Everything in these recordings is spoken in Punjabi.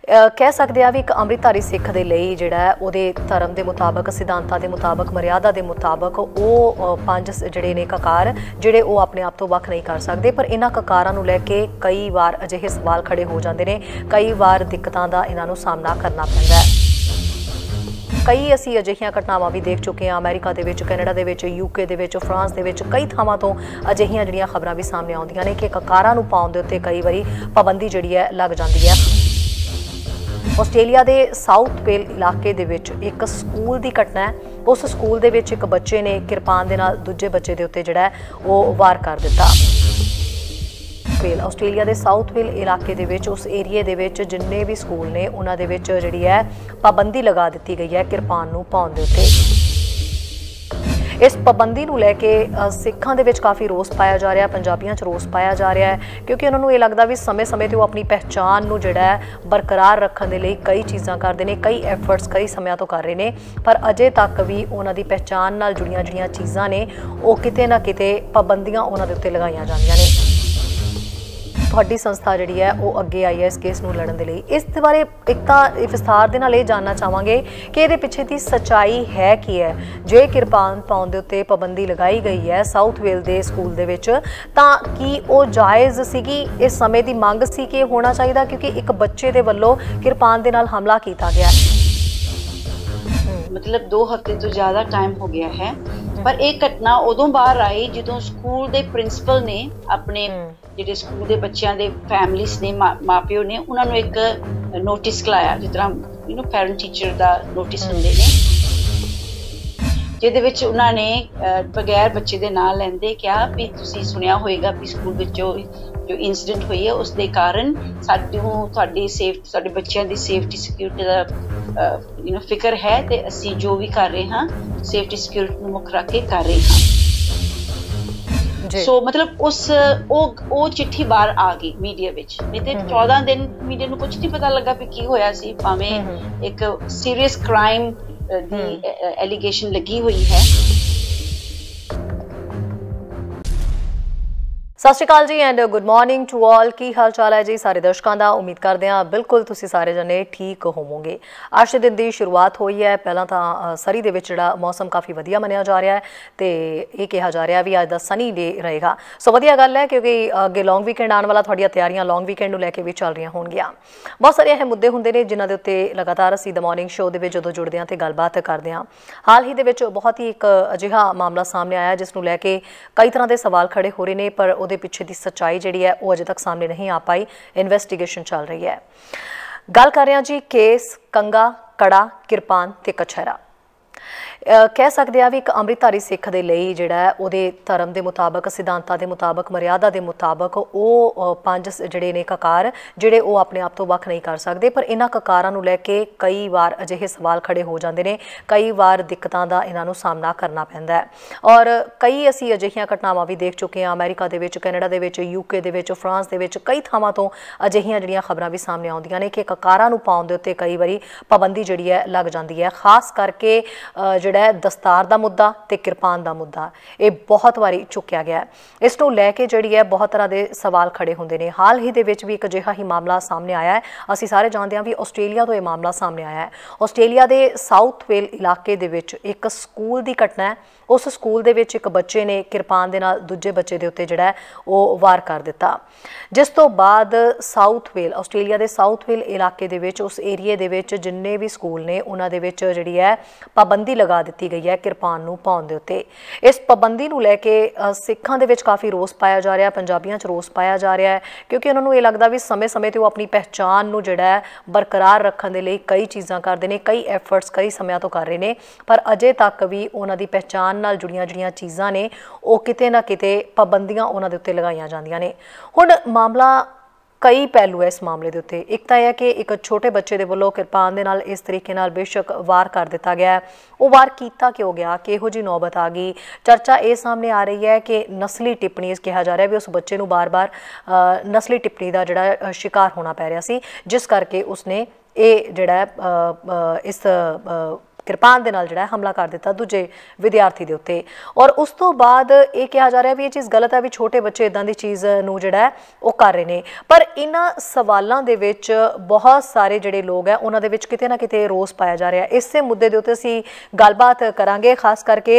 कह सकते हैं भी एक अमृतधारी सिख के लिए जिहड़ा उहदे धर्म के मुताबक सिद्धांतां के मुताबक मर्यादा के मुताबक वो पंज जिहड़े ने ककार जिहड़े वो अपने आप तो वख नहीं कर सकते, पर इन्हां ककारां नूं लैके कई बार अजिहे सवाल खड़े हो जाते हैं, कई बार दिक्कतां दा इन्हां नूं सामना करना पैंदा है। कई असी अजिहियां घटनावां भी देख चुके हैं अमेरिका दे विच, कैनेडा दे विच, यूके दे विच, फ्रांस दे विच, कई थावां तो अजिहियां जिहड़ियां खबरां भी सामने आउंदियां ने कि ककारां नूं पाउण दे उत्ते कई वारी पाबंदी जिहड़ी है लग जांदी है। आस्ट्रेलिया के साउथ वेल इलाके दे विच एक स्कूल की घटना है। उस स्कूल दे विच एक बच्चे ने किरपान दे नाल दूजे बच्चे दे उत्ते जिहड़ा वो वार कर दिता। आस्ट्रेलिया के साउथ वेल इलाके दे विच उस एरिए दे विच जिन्ने भी स्कूल ने उन्हां दे विच जिहड़ी है पाबंदी लगा दी गई है किरपान नूं पाउण दे उत्ते। इस पाबंदी नूं लैके सिखां दे विच काफ़ी रोस पाया जा रहा है, पंजाबियों च रोस पाया जा रहा है, क्योंकि उन्होंने ये लगता भी समय समय तो वो अपनी पहचान नूं जिहड़ा है बरकरार रखने के लिए कई चीज़ां करते हैं, कई एफर्ट्स कई समय तो कर रहे हैं, पर अजे तक भी उन्हां दी पहचान नाल जुड़ियां जिहड़ियां चीज़ां ने वो किते ना किते पाबंदियां उन्हां दे उत्ते लगाईयां जांदियां ने। तुहाडी संस्था जिहड़ी है वो अगे आई है इस केस नूं लड़न दे लई। इस बारे एक तो विस्तार दे नाल जानना चाहांगे कि इहदे पिछे दी सच्चाई है की है। जे किरपान पाउण दे उत्ते पाबंदी लगाई गई है साउथ वेल दे स्कूल दे विच, तां की वो जायज़ सीगी, इस समय की मंग सी कि होना चाहिए, क्योंकि एक बच्चे दे वल्लों किरपान दे नाल हमला किया गया है। मतलब 2 हफ्ते तो ज़्यादा टाइम हो गया है, पर एक घटना उदों बाहर आई जो स्कूल के प्रिंसीपल ने अपने जिहड़े स्कूल के बच्चों के फैमिलीज ने माँ प्यो ने उन्होंने एक नोटिस खिलाया, जिस तरह पेरेंट टीचर का नोटिस होंदे ने, जिहदे विच उन्होंने बगैर बच्चे के नाम लैंदे कहा भी तुसीं सुनिया होएगा भी स्कूल विच जो इंसीडेंट हुई है उसके कारण साडी साडे बच्चों की सेफ्टी सिक्योरिटी का फिक्र है, तो असीं जो भी कर रहे हाँ सेफ्टी सिक्योरिटी मुख रख के कर रहे हाँ। सो मतलब वो चिट्ठी बाहर आ गई मीडिया विच, नहीं तो 14 दिन मीडिया नूं कुछ नहीं पता लगा भी की होया सी, भावें एक सीरियस क्राइम दी एलिगेशन लगी हुई है। सत श्री अकाल जी and good morning to all. की हाल चाल है जी सारे दर्शकों का? उम्मीद करते हैं बिल्कुल तुसी सारे जने ठीक होवोगे। अज के दिन की शुरुआत हुई है, पहला तो सरी दे विच जिहड़ा मौसम काफ़ी वधिया मनिया जा रहा है, तो ये कहा जा रहा भी अज का सनी डे रहेगा। सो वधिया गल है, क्योंकि अगे लॉन्ग वीकेंड आने वाला, थोड़ियां तैयारियां लॉन्ग वीकेंड लैके भी चल रही होणगियां। बहुत सारे यह मुद्दे होंदे ने जिन्हां दे उत्ते लगातार असीं द मॉर्निंग शो दे विच जदों जुड़दे हां ते गलबात करदे हां। हाल ही दे विच बहुत ही एक अजिहा मामला सामने आया जिसनूं लैके कई तरह के सवाल खड़े हो रहे हैं, पर उहदे पिछे दी सच्चाई जिहड़ी है वो अजे तक सामने नहीं आ पाई। इन्वेस्टिगेशन चल रही है। गल कर रहे हैं जी केस कंगा, कड़ा, किरपान ते कछहरा। कह सकते हैं भी एक अमृतधारी सिख के लिए जिहड़ा उहदे धर्म के मुताबक सिद्धांतां के मुताबक मर्यादा के मुताबक वो पंज जिहड़े ने ककार जिहड़े वो अपने आप तो वख नहीं कर सकते, पर इन्हां ककारां नूं लैके कई बार अजिहे सवाल खड़े हो जाते हैं, कई बार दिक्कतां दा इन्हां नूं सामना करना पैंदा है। और कई असी अजिहियां घटनावां भी देख चुके हैं अमेरिका दे विच, कैनेडा दे विच, यूके दे विच, फ्रांस दे विच, कई थावां तो अजिहियां जिहड़ियां खबरां भी सामने आउंदियां ने कि ककारां नूं पाउण दे उत्ते कई वारी पाबंदी जिहड़ी है लग जाती है। खास करके जिहड़ा दस्तार का मुद्दा ते किरपान का मुद्दा ये बहुत बारी चुक्या गया है। इस नूं लैके जिहड़ी है बहुत तरह के सवाल खड़े होंदे ने। हाल ही दे विच भी एक अजिहा ही मामला सामने आया है। असीं सारे जानते हैं भी आस्ट्रेलिया तो यह मामला सामने आया है। आस्ट्रेलिया के साउथ वेल इलाके दे विच एक स्कूल की घटना है। उस स्कूल दे विच एक बच्चे ने किरपान दे नाल दूजे बच्चे दे उत्ते जिहड़ा वो वार कर दिता, जिस तो बाद साउथ वेल आस्ट्रेलिया के साउथ वेल इलाके दे विच उस एरिए दे विच जिन्ने भी स्कूल ने उन्हां दे विच जिहड़ी है पाबंदी लगा दी गई है किरपान नूं पाउण दे उत्ते। इस पाबंदी नूं लैके सिखां दे विच काफ़ी रोस पाया जा रहा है, पंजाबियों च रोस पाया जा रहा है, क्योंकि उन्होंने ये लगता भी समय समय तो वो अपनी पहचान नूं जिहड़ा है बरकरार रखने के लिए कई चीज़ां करते हैं, कई एफर्ट्स कई समय तो कर रहे हैं, पर अजे तक भी उन्हां दी पहचान नाल जुड़ियां जिहड़ियां चीज़ां ने वो किते ना किते पाबंदियां उन्हां दे उत्ते लगाईयां जांदियां ने। हुण मामला कई पहलू है इस मामले के उत्ते। एक तो है कि एक छोटे बच्चे के वलों किरपान दे नाल इस तरीके नाल बेशक वार कर दिता गया है, वो वार किया क्यों गया, किहो जी नौबत आ गई। चर्चा ये सामने आ रही है कि नस्ली टिप्पणी कहा जा रहा है भी उस बच्चे नूं बार बार नस्ली टिप्पणी का जिहड़ा शिकार होना पै रहा सी, जिस करके उसने ये जिहड़ा इस किरपान दे नाल जिहड़ा हमला कर दिता दूजे विद्यार्थी दे उत्ते। और उस तो बाद ये कहा जा रहा है भी ये चीज़ गलत है भी छोटे बच्चे इदां दी चीज़ नूं जिहड़ा है वो कर रहे हैं। पर इन्हां सवालों दे विच बहुत सारे जिहड़े लोग है उन्हां दे विच किते ना किते रोस पाया जा रहा है। इसे मुद्दे दे उत्ते असीं गलबात करांगे, खास करके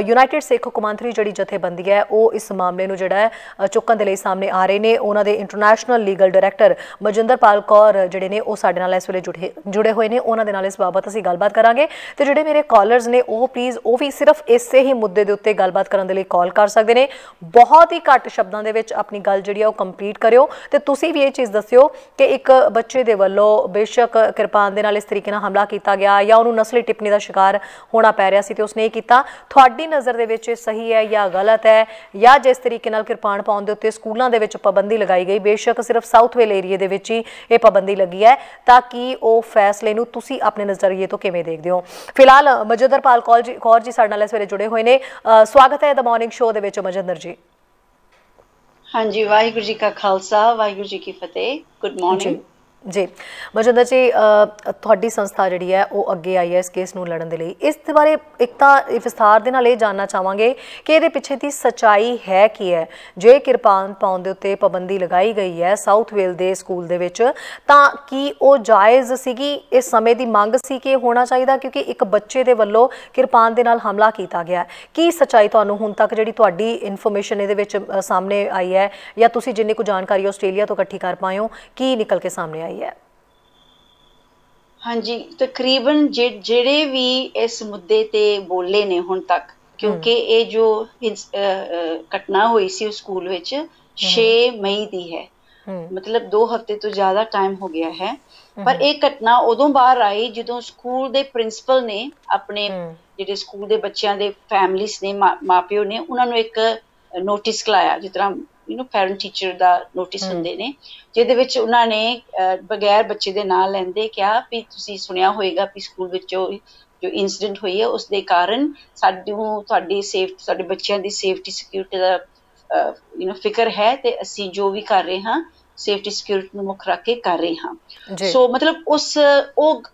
यूनाइटेड सिख कौमांतरी जिहड़ी जथेबंदी है वो इस मामले नूं जिहड़ा है चुकण दे लई सामने आ रहे हैं। उन्हां दे इंटरनैशनल लीगल डायरैक्टर मजिंदरपाल कौर जिहड़े ने वो साडे नाल इस वेले जुड़े हुए हैं। उन्हां दे नाल इस बाबत असीं गलबात करांगे ते जिहड़े मेरे कॉलर्स ने वो प्लीज़ वो भी सिर्फ इसे ही मुद्दे दे उत्ते गलबात करन दे लई कॉल कर सकते हैं। बहुत ही घੱਟ शब्दों के विच अपनी गल जिहड़ी वो कंप्लीट करियो ते तुसीं भी ये चीज़ दस्सियो कि एक बच्चे दे वल्लों बेशक किरपान दे नाल इस तरीके नाल हमला किया गया या उन्होंने नस्ली टिप्पणी का शिकार होना पै रहा सी ते उसने ये किया, तुहाडी नज़र दे विच सही है या गलत है? या जिस तरीके नाल किरपान पाउण दे उत्ते स्कूलों दे विच पाबंदी लगाई गई, बेशक सिर्फ साउथ वेल एरिए दे विच ही ये पाबंदी लगी है, ताकि वो फैसले नूं तुसीं अपने नज़रिए तो किवें देखदे हो? फिलहाल मजिंदरपाल कौर जी साडे नाल इस वेले जुड़े हुए हैं। स्वागत है द मॉर्निंग शो दे विच मजिंदर जी। हाँ जी, वाहिगुरू जी का खालसा वाहिगुरू जी की फतेह। गुड मॉर्निंग जी मजिंदर जी, तुहाडी संस्था जिहड़ी है वो अगे आई है इस केस नूं लड़न दे लई। इस दे बारे एक तां विस्तार दे नाल ये जानना चाहांगे कि इहदे पिछे दी सच्चाई है की है? जे किरपान पाउण दे उत्ते पाबंदी लगाई गई है साउथ वेल दे स्कूल दे विच, तां की वो जायज़ सीगी? इस समय दी मंग सी कि होना चाहिए? क्योंकि एक बच्चे दे वल्लों किरपान दे नाल हमला कीता गया, की सच्चाई तुहानूं हुण तक जिहड़ी तुहाडी इन्फॉर्मेशन इहदे विच सामने आई है या तुसीं जिन्नी कुछ जानकारी आस्ट्रेलिया तो इकट्ठी कर पाए हो, की निकल के सामने आई है? हाँ जी, तकरीबन जेड़े भी इस मुद्दे ते बोले ने हुण तक, क्योंकि ये जो घटना हुई सी स्कूल विच 6 मई दी है, मतलब 2 हफ्ते तो ज्यादा टाइम हो गया है। पर एक घटना उदों बाहर आई जदों स्कूल दे प्रिंसिपल ने अपने जिहड़े स्कूल दे बच्चों दे फैमिलीज ने माँ-प्यो ने उन्हां नूं एक नोटिस लाया, जिस तरह पेरेंट टीचर दा नोटिस हुंदे ने, जिहदे विच उन्हां ने बगैर बच्चे दे नाम लैंदे कहा भी तुसीं सुनिया होएगा भी स्कूल विच जो इंसिडेंट हुई है उस दे कारण साडूं तुहाडी सेफ्टी साडे बच्चों दी सेफ्टी सिक्योरिटी दा फिक्र है ते असीं जो भी कर रहे हां सेफ्टी सिक्योरिटी नूं मुख रख के कर रहे हां। सो मतलब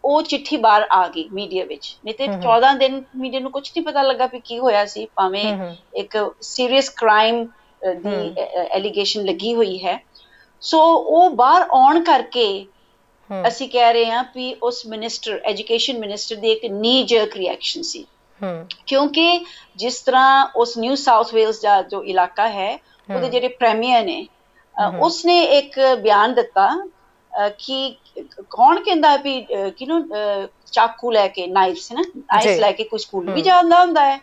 ओ चिट्ठी बाहर आ गई मीडिया विच, नहीं ते 14 दिन मीडिया नूं कुछ नहीं पता लगा भी की होया सी, भावें एक सीरियस क्राइम दी एलिगेशन लगी हुई है। सो वो बाहर आउण करके असी कह रहे हैं भी उस मिनिस्टर एजुकेशन मिनिस्टर दी एक नी जर्क रिएक्शन सी, क्योंकि जिस तरह उस न्यू साउथ वेल्स का जो इलाका है उहदे जेहड़े प्रीमियर ने उसने एक बयान दिता कि कौन कहंदा भी चाकू लैके नाइफ्स है ना नाइफ्स लैके कोई स्कूल भी जांदा हुंदा है।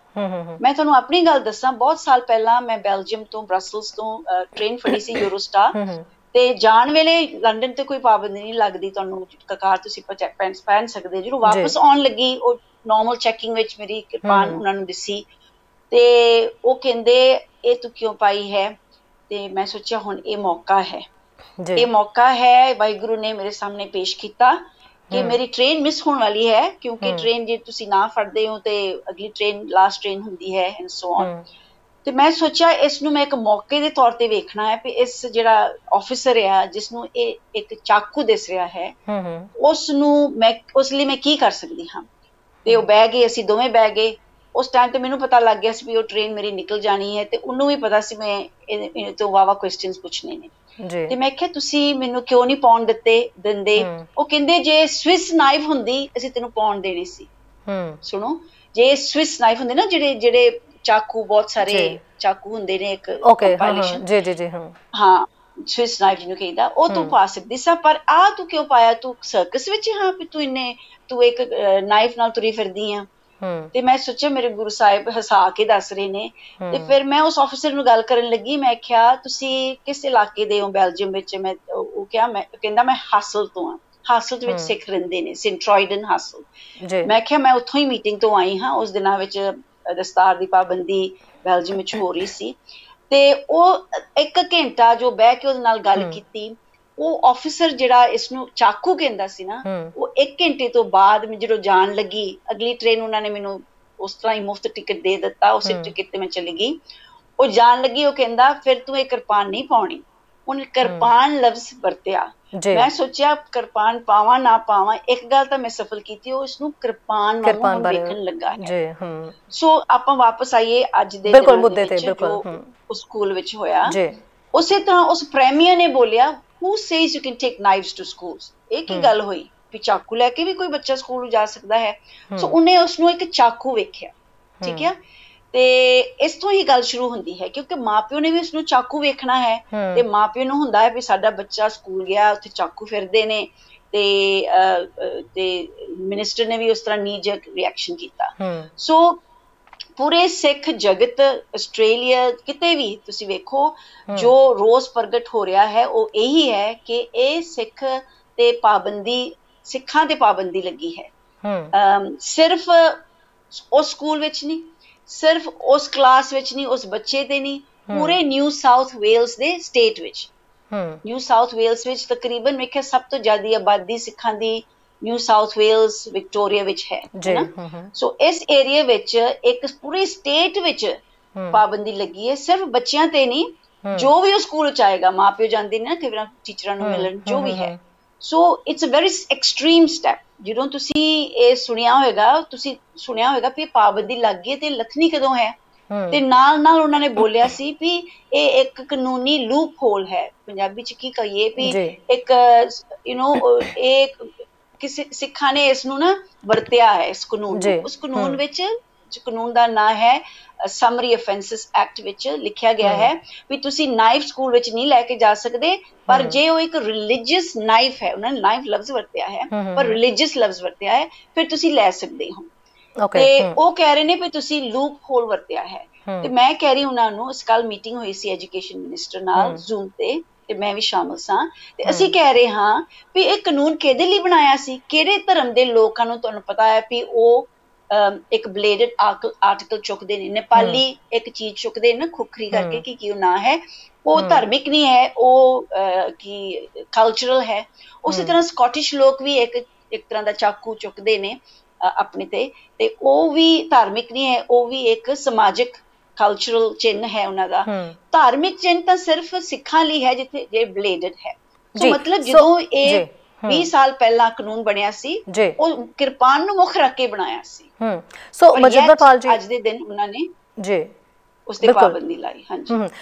मैं तुहानू अपनी गल दसां, बहुत साल पहला मैं बेल्जियम तो ब्रसल्स तो ट्रेन फड़ी सी यूरोस्टार ते जाण वेले लंडन ते कोई पाबंदी नहीं लगदी, तुहानू ककार तुसीं पहन सकदे, जो वापस आउण लगी ओ नॉर्मल चैकिंग विच मेरी किरपान उन्हां नू दिसी ते ओ कहंदे ए तू क्यों पाई है, ते मैं सोचा हुण ये मौका है, ये मौका है वाहिगुरू ने मेरे सामने पेश किया कि मेरी ट्रेन मिस होने वाली है, क्योंकि ट्रेन जे तुसी ना फड़दे हो ते अगली ट्रेन लास्ट ट्रेन हुंदी है एंड सो ऑन। ते मैं सोचा इस नूं मैं एक मौके दे तौर ते वेखना है भी इस जिहड़ा ऑफिसर है जिसनूं एक चाकू दिस रहा है उस नूं मैं उस लई मैं की कर सकदी हां। ते ओह बह गए, असीं दोवें बह गए। उस टाइम ते मैनूं पता लग गया सी भी ओह ट्रेन मेरी निकल जानी है, ते उन्नूं भी पता सी मैं इहदे तो वावा क्वेश्चनस पुछने ने। ते मैं आख्या तुसीं मैनूं क्यों नहीं पाउण दिंदे? ओह कहंदे जे स्विस नाइफ हुंदी असीं तैनूं पाउण देने सी। सुनो, जे स्विस नाइफ हुंदे ना जेहड़े चाकू, बहुत सारे चाकू हुंदे ने एक कंपाइलेशन, जी हाँ स्विस नाइफ जिन्हों कहीदा ਉਹ ਤੂੰ ਪਾ ਸਕਦੀ ਸਾ, ਪਰ ਆ ਤੂੰ ਕਿਉਂ ਪਾਇਆ? ਤੂੰ ਸਰਕਸ ਵਿੱਚ ਹਾਂ ਵੀ ਤੂੰ ਇੱਕ ਨਾਈਫ ਨਾਲ ਤੁਰੀ ਫਿਰਦੀ ਆ। ਤੇ ਮੈਂ ਸੋਚਿਆ ਮੇਰੇ ਗੁਰੂ ਸਾਹਿਬ ਹਸਾ ਕੇ ਦੱਸ ਰਹੇ ਨੇ, ਤੇ ਫਿਰ ਮੈਂ ਉਸ ਆਫੀਸਰ ਨੂੰ ਗੱਲ ਕਰਨ ਲੱਗੀ। ਮੈਂ ਕਿਹਾ ਤੁਸੀਂ ਕਿਸ ਇਲਾਕੇ ਦੇ ਹੋ ਬੈਲਜੀਅਮ ਵਿੱਚ? ਉਹ ਕਿਹਾ ਕਹਿੰਦਾ ਮੈਂ ਹਾਸਲ ਤੋਂ ਆ। ਹਾਸਲ ਦੇ ਵਿੱਚ ਸਿੱਖ ਰਹਿੰਦੇ ਨੇ, ਸਿੰਟਰੋਇਡਨ ਹਾਸਲ। ਮੈਂ ਕਿਹਾ ਮੈਂ ਉੱਥੋਂ ਹੀ ਮੀਟਿੰਗ ਤੋਂ ਆਈ ਹਾਂ, ਉਸ ਦਿਨਾਂ ਵਿੱਚ ਦਸਤਾਰ ਦੀ ਪਾਬੰਦੀ ਬੈਲਜੀਅਮ ਵਿੱਚ ਹੋ ਰਹੀ ਸੀ। ਤੇ ਉਹ 1 ਘੰਟਾ ਜੋ ਬਹਿ ਕੇ ਉਹਦੇ ਨਾਲ ਗੱਲ ਕੀਤੀ, ਉਹ ਆਫਿਸਰ ਜਿਹੜਾ ਇਸਨੂੰ ਚਾਕੂ ਕਹਿੰਦਾ ਸੀ ਨਾ, ਉਹ 1 ਘੰਟੇ ਤੋਂ ਬਾਅਦ ਮੈਂ ਜਦੋਂ ਜਾਣ ਲੱਗੀ ਅਗਲੀ ਟ੍ਰੇਨ, ਉਹਨਾਂ ਨੇ ਮੈਨੂੰ ਉਸ ਤਰ੍ਹਾਂ ਹੀ ਮੁਫਤ ਟਿਕਟ ਦੇ ਦਿੱਤਾ, ਉਸੇ ਟਿਕਟ ਤੇ ਮੈਂ ਚਲੀ ਗਈ। ਉਹ ਜਾਣ ਲੱਗੀ, ਉਹ ਕਹਿੰਦਾ ਫਿਰ ਤੂੰ ਇਹ ਕਿਰਪਾਨ ਨਹੀਂ ਪਾਉਣੀ। ਉਹਨੇ ਕਿਰਪਾਨ ਲਫ਼ਜ਼ ਵਰਤਿਆ। मैं सोचा कृपान पावां ना पावां, एक गल तां मैं सफल कीती, ਉਹ ਇਸ ਨੂੰ ਕਿਰਪਾਨ ਵਾਂਗੂ ਵੇਖਣ ਲੱਗਾ ਹੈ। ਸੋ ਆਪਾਂ ਵਾਪਸ ਆਈਏ ਅੱਜ ਦੇ ਬਿਲਕੁਲ ਮੁੱਦੇ ਤੇ, ਬਿਲਕੁਲ ਉਸ ਸਕੂਲ ਵਿੱਚ ਹੋਇਆ ਉਸੇ ਤਰ੍ਹਾਂ ਉਸ ਪ੍ਰੇਮੀਅਰ ਨੇ ਬੋਲਿਆ who says you can take knives to schools, ਇਹ ਕੀ ਗੱਲ ਹੋਈ ਵੀ ਚਾਕੂ ਲੈ ਕੇ ਵੀ ਕੋਈ ਬੱਚਾ ਸਕੂਲ ਜਾ ਸਕਦਾ ਹੈ। ਸੋ ਉਹਨੇ ਉਸ ਨੂੰ ਇੱਕ ਚਾਕੂ ਵੇਖਿਆ, ਠੀਕ ਹੈ, ਤੇ ਇਸ ਤੋਂ ਹੀ ਗੱਲ ਸ਼ੁਰੂ ਹੁੰਦੀ ਹੈ ਕਿਉਂਕਿ ਮਾਪਿਓ ਨੇ ਵੀ ਉਸਨੂੰ ਚਾਕੂ ਵੇਖਣਾ ਹੈ ਤੇ ਮਾਪਿਓ ਨੂੰ ਹੁੰਦਾ ਹੈ ਵੀ ਸਾਡਾ ਬੱਚਾ ਸਕੂਲ ਗਿਆ ਉੱਥੇ ਚਾਕੂ ਫਿਰਦੇ ਨੇ ਤੇ ਮਿਨਿਸਟਰ ਨੇ ਵੀ ਉਸ ਤਰ੍ਹਾਂ ਨੀਜਕ ਰਿਐਕਸ਼ਨ ਕੀਤਾ। ਸੋ ਪੂਰੇ ਸਿੱਖ ਜਗਤ ਆਸਟ੍ਰੇਲੀਆ ਕਿਤੇ ਵੀ ਤੁਸੀਂ ਵੇਖੋ ਜੋ ਰੋਸ ਪ੍ਰਗਟ ਹੋ ਰਿਹਾ ਹੈ ਉਹ ਇਹੀ ਹੈ ਕਿ ਇਹ ਸਿੱਖ ਤੇ ਪਾਬੰਦੀ, ਸਿੱਖਾਂ ਤੇ ਪਾਬੰਦੀ ਲੱਗੀ ਹੈ। ਸਿਰਫ ਉਸ ਸਕੂਲ ਵਿੱਚ ਨਹੀਂ, ਸਿਰਫ ਉਸ ਕਲਾਸ ਵਿੱਚ ਨਹੀਂ, ਉਸ ਬੱਚੇ ਤੇ ਨਹੀਂ, ਪੂਰੇ ਨਿਊ ਸਾਊਥ ਵੇਲਸ ਦੇ ਸਟੇਟ ਵਿੱਚ। ਨਿਊ ਸਾਊਥ ਵੇਲਸ ਵਿੱਚ ਤਕਰੀਬਨ ਵੇਖਿਆ ਸਭ ਤੋਂ ਜ਼ਿਆਦਾ ਆਬਾਦੀ ਸਿੱਖਾਂ ਦੀ ਨਿਊ ਸਾਊਥ ਵੇਲਸ ਵਿਕਟੋਰੀਆ ਵਿੱਚ ਹੈ ਨਾ। ਸੋ ਇਸ ਏਰੀਆ ਵਿੱਚ ਇੱਕ ਪੂਰੇ ਸਟੇਟ ਵਿੱਚ ਪਾਬੰਦੀ ਲੱਗੀ ਹੈ, ਸਿਰਫ ਬੱਚਿਆਂ ਤੇ ਨਹੀਂ, ਜੋ ਵੀ ਉਹ ਸਕੂਲ ਚ ਆਏਗਾ, ਮਾਂ ਪਿਓ ਜਾਂਦੇ ਨੇ ਨਾ ਕਈ ਵਾਰ ਟੀਚਰਾਂ ਨੂੰ ਮਿਲਣ, ਜੋ ਵੀ ਹੈ। So it's a very extreme step. ਜਦੋਂ ਤੁਸੀਂ ਇਹ ਸੁਣਿਆ ਹੋਏਗਾ ਵੀ ਪਾਬੰਦੀ ਲੱਗ ਗਈ ਤੇ ਲੱਥਣੀ ਕਦੋਂ ਹੈ, ਤੇ ਨਾਲ ਨਾਲ ਉਹਨਾਂ ਨੇ ਬੋਲਿਆ ਸੀ ਵੀ ਇਹ ਇੱਕ ਕਾਨੂੰਨੀ ਲੂਪ ਹੋਲ ਹੈ, ਪੰਜਾਬੀ ਚ ਕੀ ਕਹੀਏ ਵੀ ਇੱਕ ਇਹ ਕਿਸੇ ਸਿੱਖਾਂ ਨੇ ਇਸ ਨੂੰ ਨਾ ਵਰਤਿਆ ਹੈ, ਇਸ ਕਾਨੂੰਨ ਨੂੰ। ਉਸ ਕਾਨੂੰਨ ਵਿੱਚ, ਕਾਨੂੰਨ ਦਾ ਨਾਂ ਹੈ ਸਮਰੀ ਅਫੈਂਸਸ ਐਕਟ, ਵਿੱਚ ਲਿਖਿਆ ਗਿਆ ਹੈ ਵੀ ਤੁਸੀਂ ਨਾਈਫ ਸਕੂਲ ਵਿੱਚ ਨਹੀਂ ਲੈ ਕੇ ਜਾ ਸਕਦੇ, ਪਰ ਜੇ ਉਹ ਇੱਕ ਰਿਲੀਜੀਅਸ ਨਾਈਫ ਹੈ, ਉਹਨਾਂ ਨੇ ਨਾਈਫ ਲਫ਼ਜ਼ ਵਰਤਿਆ ਹੈ ਪਰ ਰਿਲੀਜੀਅਸ ਲਫ਼ਜ਼ ਵਰਤਿਆ ਹੈ, ਫਿਰ ਤੁਸੀਂ ਲੈ ਸਕਦੇ ਹੋ। ਤੇ ਉਹ ਕਹਿ ਰਹੇ ਨੇ ਵੀ ਤੁਸੀਂ ਲੂਪ ਹੋਲ ਵਰਤਿਆ ਹੈ। ਤੇ ਮੈਂ ਕਹਿ ਰਹੀ ਉਹਨਾਂ ਨੂੰ, ਇਸ ਕੱਲ ਮੀਟਿੰਗ ਹੋਈ ਸੀ ਐਜੂਕੇਸ਼ਨ ਮਿਨਿਸਟਰ ਨਾਲ ਜ਼ੂਮ ਤੇ ਮੈਂ ਵੀ ਸ਼ਾਮਲ ਸਾਂ, ਤੇ ਅਸੀਂ ਕਹਿ ਰਹੇ ਹਾਂ ਵੀ ਇਹ ਕਾਨੂੰਨ ਕਿਹਦੇ ਲਈ ਬਣਾਇਆ ਸੀ, ਕਿਹੜੇ ਧਰਮ ਦੇ ਲੋਕਾਂ ਨੂੰ ਤੁਹਾਨੂੰ ਪਤਾ ਹੈ ਵੀ ਉਹ ਇੱਕ ਬਲੇਡਡ ਆਰਟੀਕਲ ਚੁੱਕਦੇ ਨੇ, ਨੇਪਾਲੀ ਇੱਕ ਚੀਜ਼ ਚੁੱਕਦੇ ਨੇ ਨਾ ਖੁਖਰੀ ਕਰਕੇ, ਕੀ ਉਹ ਨਾਂ ਹੈ, ਉਹ ਧਾਰਮਿਕ ਨਹੀਂ ਹੈ, ਉਹ ਕੀ ਕਲਚਰਲ ਹੈ। ਉਸੇ ਤਰ੍ਹਾਂ ਸਕਾਟਿਸ਼ ਲੋਕ ਵੀ ਇੱਕ ਤਰ੍ਹਾਂ ਦਾ ਚਾਕੂ ਚੁੱਕਦੇ ਨੇ ਆਪਣੇ ਤੇ ਉਹ ਵੀ ਧਾਰਮਿਕ ਨਹੀਂ ਹੈ, ਉਹ ਵੀ ਇੱਕ ਸਮਾਜਿਕ ਕਲਚਰਲ ਚਿੰਨ੍ਹ ਹੈ ਉਹਨਾਂ ਦਾ। ਧਾਰਮਿਕ ਚਿੰਨ੍ਹ ਤਾਂ ਸਿਰਫ ਸਿੱਖਾਂ ਲਈ ਹੈ ਜਿੱਥੇ ਜੇ ਬਲੇਡਡ ਹੈ। ਸੋ ਮਤਲਬ ਜਦੋਂ ਇਹ 20 ਸਾਲ ਪਹਿਲਾਂ ਕਾਨੂੰਨ ਬਣਿਆ ਸੀ, ਉਹ ਕਿਰਪਾਨ ਨੂੰ ਮੁੱਖ ਰੱਖ ਕੇ ਬਣਾਇਆ ਸੀ। ਸੋ ਮਜਿੰਦਰਪਾਲ ਜੀ, ਅੱਜ ਦੇ ਦਿਨ ਉਹਨਾਂ ਨੇ ਉਸ ਤੇ ਪਾਬੰਦੀ ਲਾਈ। ਹਾਂਜੀ,